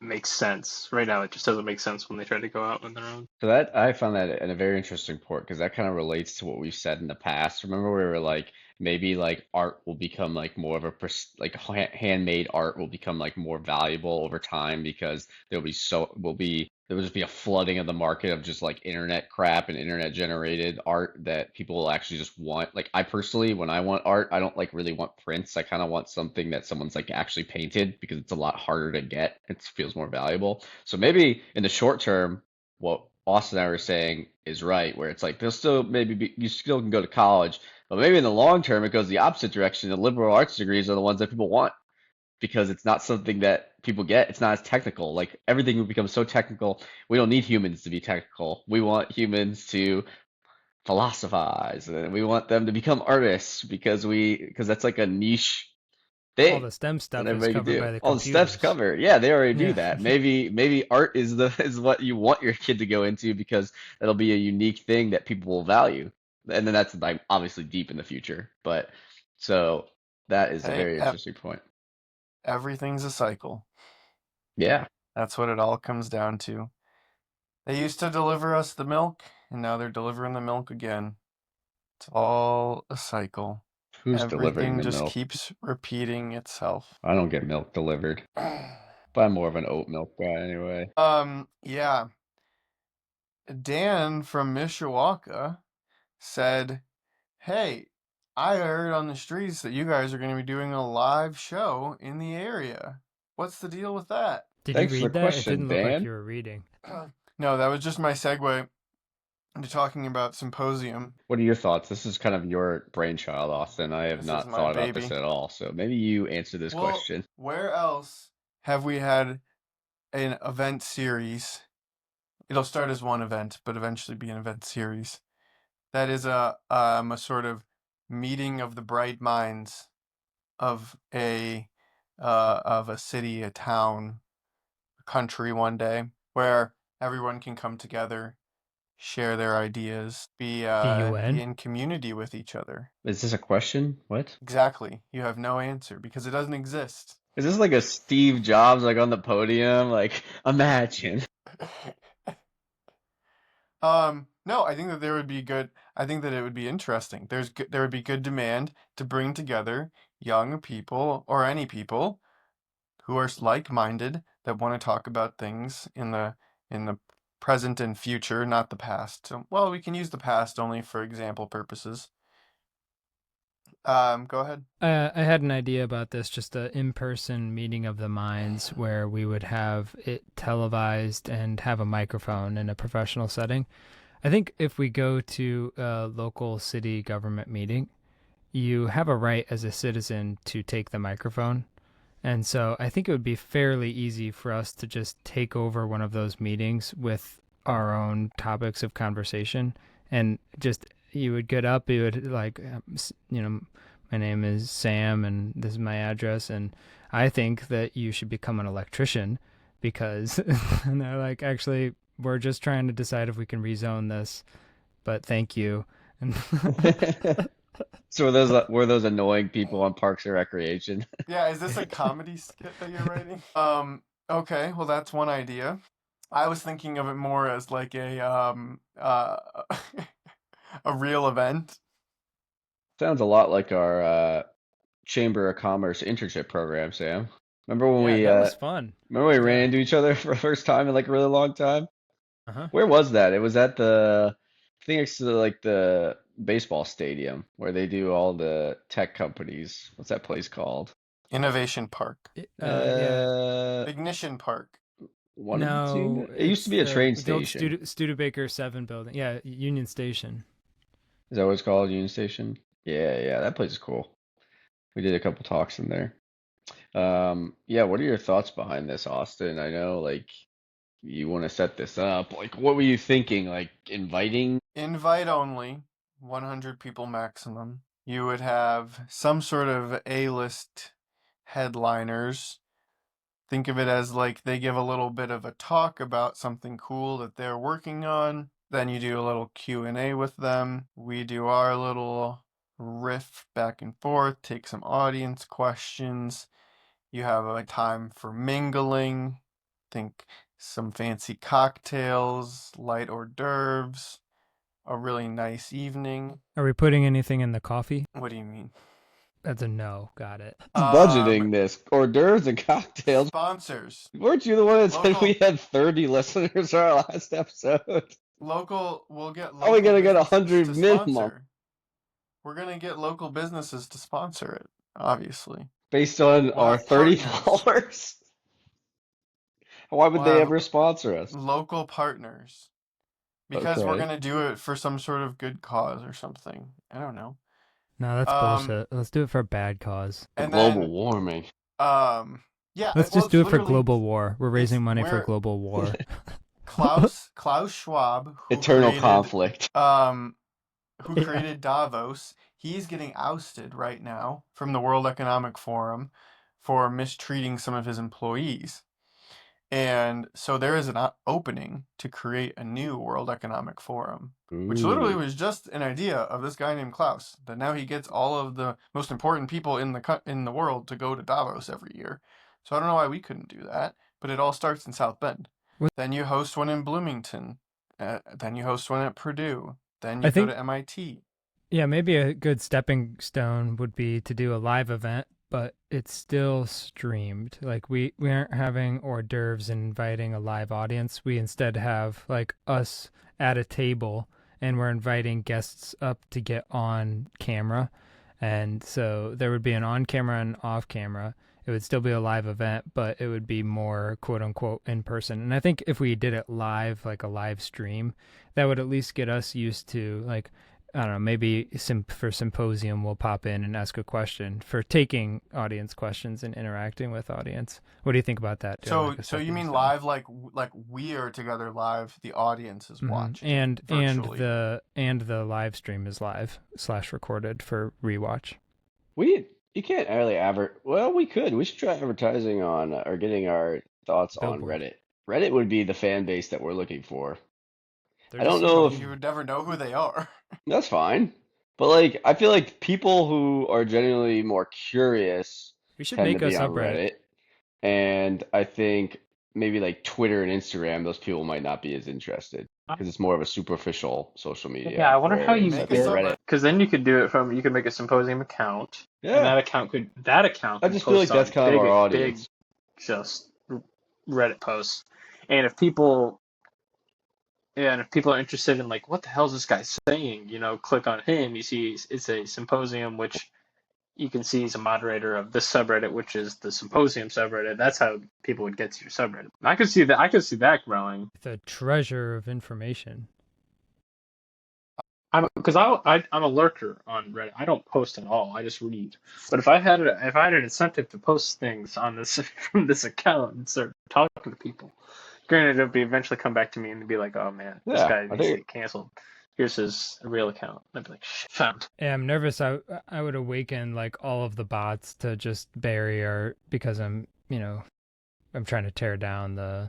makes sense. Right now, it just doesn't make sense when they try to go out on their own. So that I found that in a very interesting point because that kind of relates to what we've said in the past. Remember we were like maybe like art will become like more of a like handmade art will become like more valuable over time because there will just be a flooding of the market of just like internet crap and internet generated art that people will actually just want. Like I personally, when I want art, I don't like really want prints. I kind of want something that someone's like actually painted because it's a lot harder to get. It feels more valuable. So maybe in the short term what Austin and I were saying is right, where it's like there'll still maybe you still can go to college, but maybe in the long term it goes the opposite direction. The liberal arts degrees are the ones that people want because it's not something that people get. It's not as technical. Like everything will become so technical. We don't need humans to be technical. We want humans to philosophize, and we want them to become artists because that's like a niche All thing the STEM that stuff is everybody can covered do. by the All the steps computers. covered. Yeah, they already do Yeah. that. Maybe art is the is what you want your kid to go into because that'll be a unique thing that people will value. And then that's like obviously deep in the future. But so that is a Hey, very interesting point. everything's a cycle. Yeah. That's what it all comes down to. They used to deliver us the milk, and now they're delivering the milk again. It's all a cycle. Who's delivering Everything the just milk? keeps repeating itself. I don't get milk delivered. But I'm more of an oat milk guy anyway. Yeah. Dan from Mishawaka said, "Hey, I heard on the streets that you guys are going to be doing a live show in the area. What's the deal with that?" Did you Thanks for the read that? It question, didn't look like you Dan. were reading. No, that was just my segue into talking about Symposium. What are your thoughts? This is kind of your brainchild, Austin. I have This is not my thought about this baby. at all. So maybe you answer this Well, question. where else have we had an event series? It'll start as one event, but eventually be an event series. That is a sort of meeting of the bright minds of a city, a town, a country one day, where everyone can come together, share their ideas, The be UN? in community with each other. Is this a question? What? Exactly. You have no answer because it doesn't exist. Is this like a Steve Jobs like on the podium? Like imagine. No, I think that there would be good. I think that it would be interesting. There would be good demand to bring together young people or any people who are like-minded that want to talk about things in the present and future, not the past. So, well, we can use the past only for example purposes. Go ahead. I had an idea about this, just a in-person meeting of the minds where we would have it televised and have a microphone in a professional setting. I think if we go to a local city government meeting, you have a right as a citizen to take the microphone. And so I think it would be fairly easy for us to just take over one of those meetings with our own topics of conversation. And just, you would get up, you would like, my name is Sam and this is my address, and I think that you should become an electrician because, and they're like, actually, we're just trying to decide if we can rezone this, but thank you. And So were those annoying people on Parks and Recreation? Yeah, is this a comedy skit that you're writing? Okay, well that's one idea. I was thinking of it more as like a real event. Sounds a lot like our Chamber of Commerce internship program, Sam. Remember when yeah, we that was fun. ran Yeah. into each other for the first time in like a really long time? Uh-huh. Where was that? It was at the I think next to like the baseball stadium where they do all the tech companies. What's that place called? Innovation Park. Yeah. Ignition Park. One of the two. No, It used to it's be a train the old station. Studebaker 7 building. Yeah, Union Station. Is that what it's called? Union Station? Yeah, yeah, that place is cool. We did a couple talks in there. Yeah, what are your thoughts behind this, Austin? I know, like, you want to set this up. Like, what were you thinking? Like, inviting? Invite only, 100 people maximum. You would have some sort of A-list headliners. Think of it as like they give a little bit of a talk about something cool that they're working on. Then you do a little Q&A with them. We do our little riff back and forth, take some audience questions. You have a time for mingling. Think some fancy cocktails, light hors d'oeuvres, a really nice evening. Are we putting anything in the coffee? What do you mean? That's a no. Got it. Budgeting this hors d'oeuvres and cocktails. Sponsors. Weren't you the one that said Local- we had 30 listeners our last episode? We'll get How are we gonna get businesses 100 to minimum? sponsor. We're gonna get local businesses to sponsor it, obviously. Based on We'll our have 30 partners. followers? Why would We'll they have ever sponsor us? local partners. Because we're Okay. gonna do it for some sort of good cause or something. I don't know. No, that's bullshit. Let's do it for a bad cause. For And global then, warming. yeah. Let's well, just do it's it for literally global war. We're raising money for we're- global war. Klaus Schwab, who Eternal created, conflict. who Yeah. created Davos. He's getting ousted right now from the World Economic Forum for mistreating some of his employees. And so there is an opening to create a new World Economic Forum, which literally Ooh. was just an idea of this guy named Klaus. That now he gets all of the most important people in the world to go to Davos every year. So I don't know why we couldn't do that, but it all starts in South Bend. Then you host one in Bloomington. Then you host one at Purdue. Then you I go think- to MIT. Yeah, maybe a good stepping stone would be to do a live event, but it's still streamed. Like we aren't having hors d'oeuvres and inviting a live audience. We instead have like us at a table and we're inviting guests up to get on camera. And so there would be an on camera and off camera. It would still be a live event, but it would be more quote unquote in person. And I think if we did it live, like a live stream, that would at least get us used to, like, I don't know, maybe for Symposium we'll pop in and ask a question for taking audience questions and interacting with audience. What do you think about that? So Like a so you stepping mean stone? live like we are together live, the audience is Mhm. watching. And virtually. the live stream is live / recorded for rewatch. You can't really well, we could. We should try advertising on or getting our thoughts on Billboard. Reddit. Reddit would be the fan base that we're looking for. They're I don't just- know But if you would never know who they are. that's fine. But like I feel like people who are genuinely more curious we should tend make to a be on subreddit. Reddit. And I think maybe like Twitter and Instagram, those people might not be as interested because it's more of a superficial social media. Yeah, I wonder how you whereas I Make a think get, subreddit. Reddit. because then you could do it from, you could make a Symposium account, and Yeah, that account could I just feel like post that's on kind of big, our big, audience. just Reddit posts. And if people are interested in like, what the hell is this guy saying? Click on him. You see, it's a Symposium, which you can see he's a moderator of this subreddit, which is the Symposium subreddit. That's how people would get to your subreddit. I could see that. I could see that growing. The treasure of information. I'm a lurker on Reddit. I don't post at all. I just read. But if I had an incentive to post things on this from this account and start talking to people, granted, it'll be eventually come back to me and be like, oh man, this Yeah, guy I needs to think get canceled. here's his real account. I'd be like, found. Yeah, I'm nervous. I would awaken like all of the bots to just bury our because I'm I'm trying to tear down the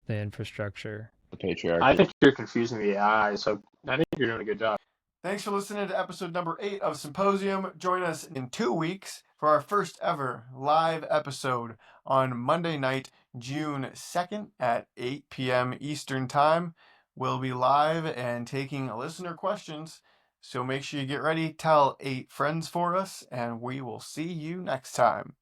infrastructure. The patriarchy. I think you're confusing the AI, so I think you're doing a good job. Thanks for listening to episode number 8 of Symposium. Join us in 2 weeks for our first ever live episode on Monday night, June 2nd at 8 p.m. Eastern Time. We'll be live and taking listener questions, so make sure you get ready, tell 8 friends for us, and we will see you next time.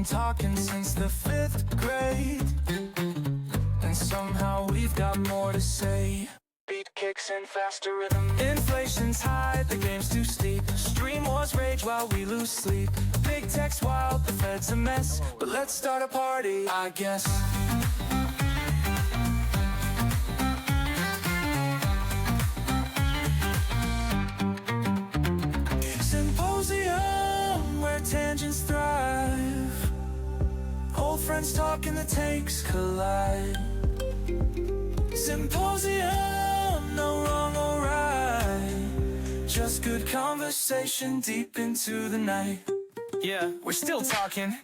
Talking since the 5th grade, and somehow we've got more to say. Beat kicks and faster rhythm. Inflation's high, the game's too steep. Stream wars rage while we lose sleep. Big tech's wild, the Fed's a mess, but let's start a party, I guess. Symposium, where tangents thrive. Old friends talking, the takes collide. Symposium, no wrong or right, just good conversation deep into the night. Yeah, we're still talking.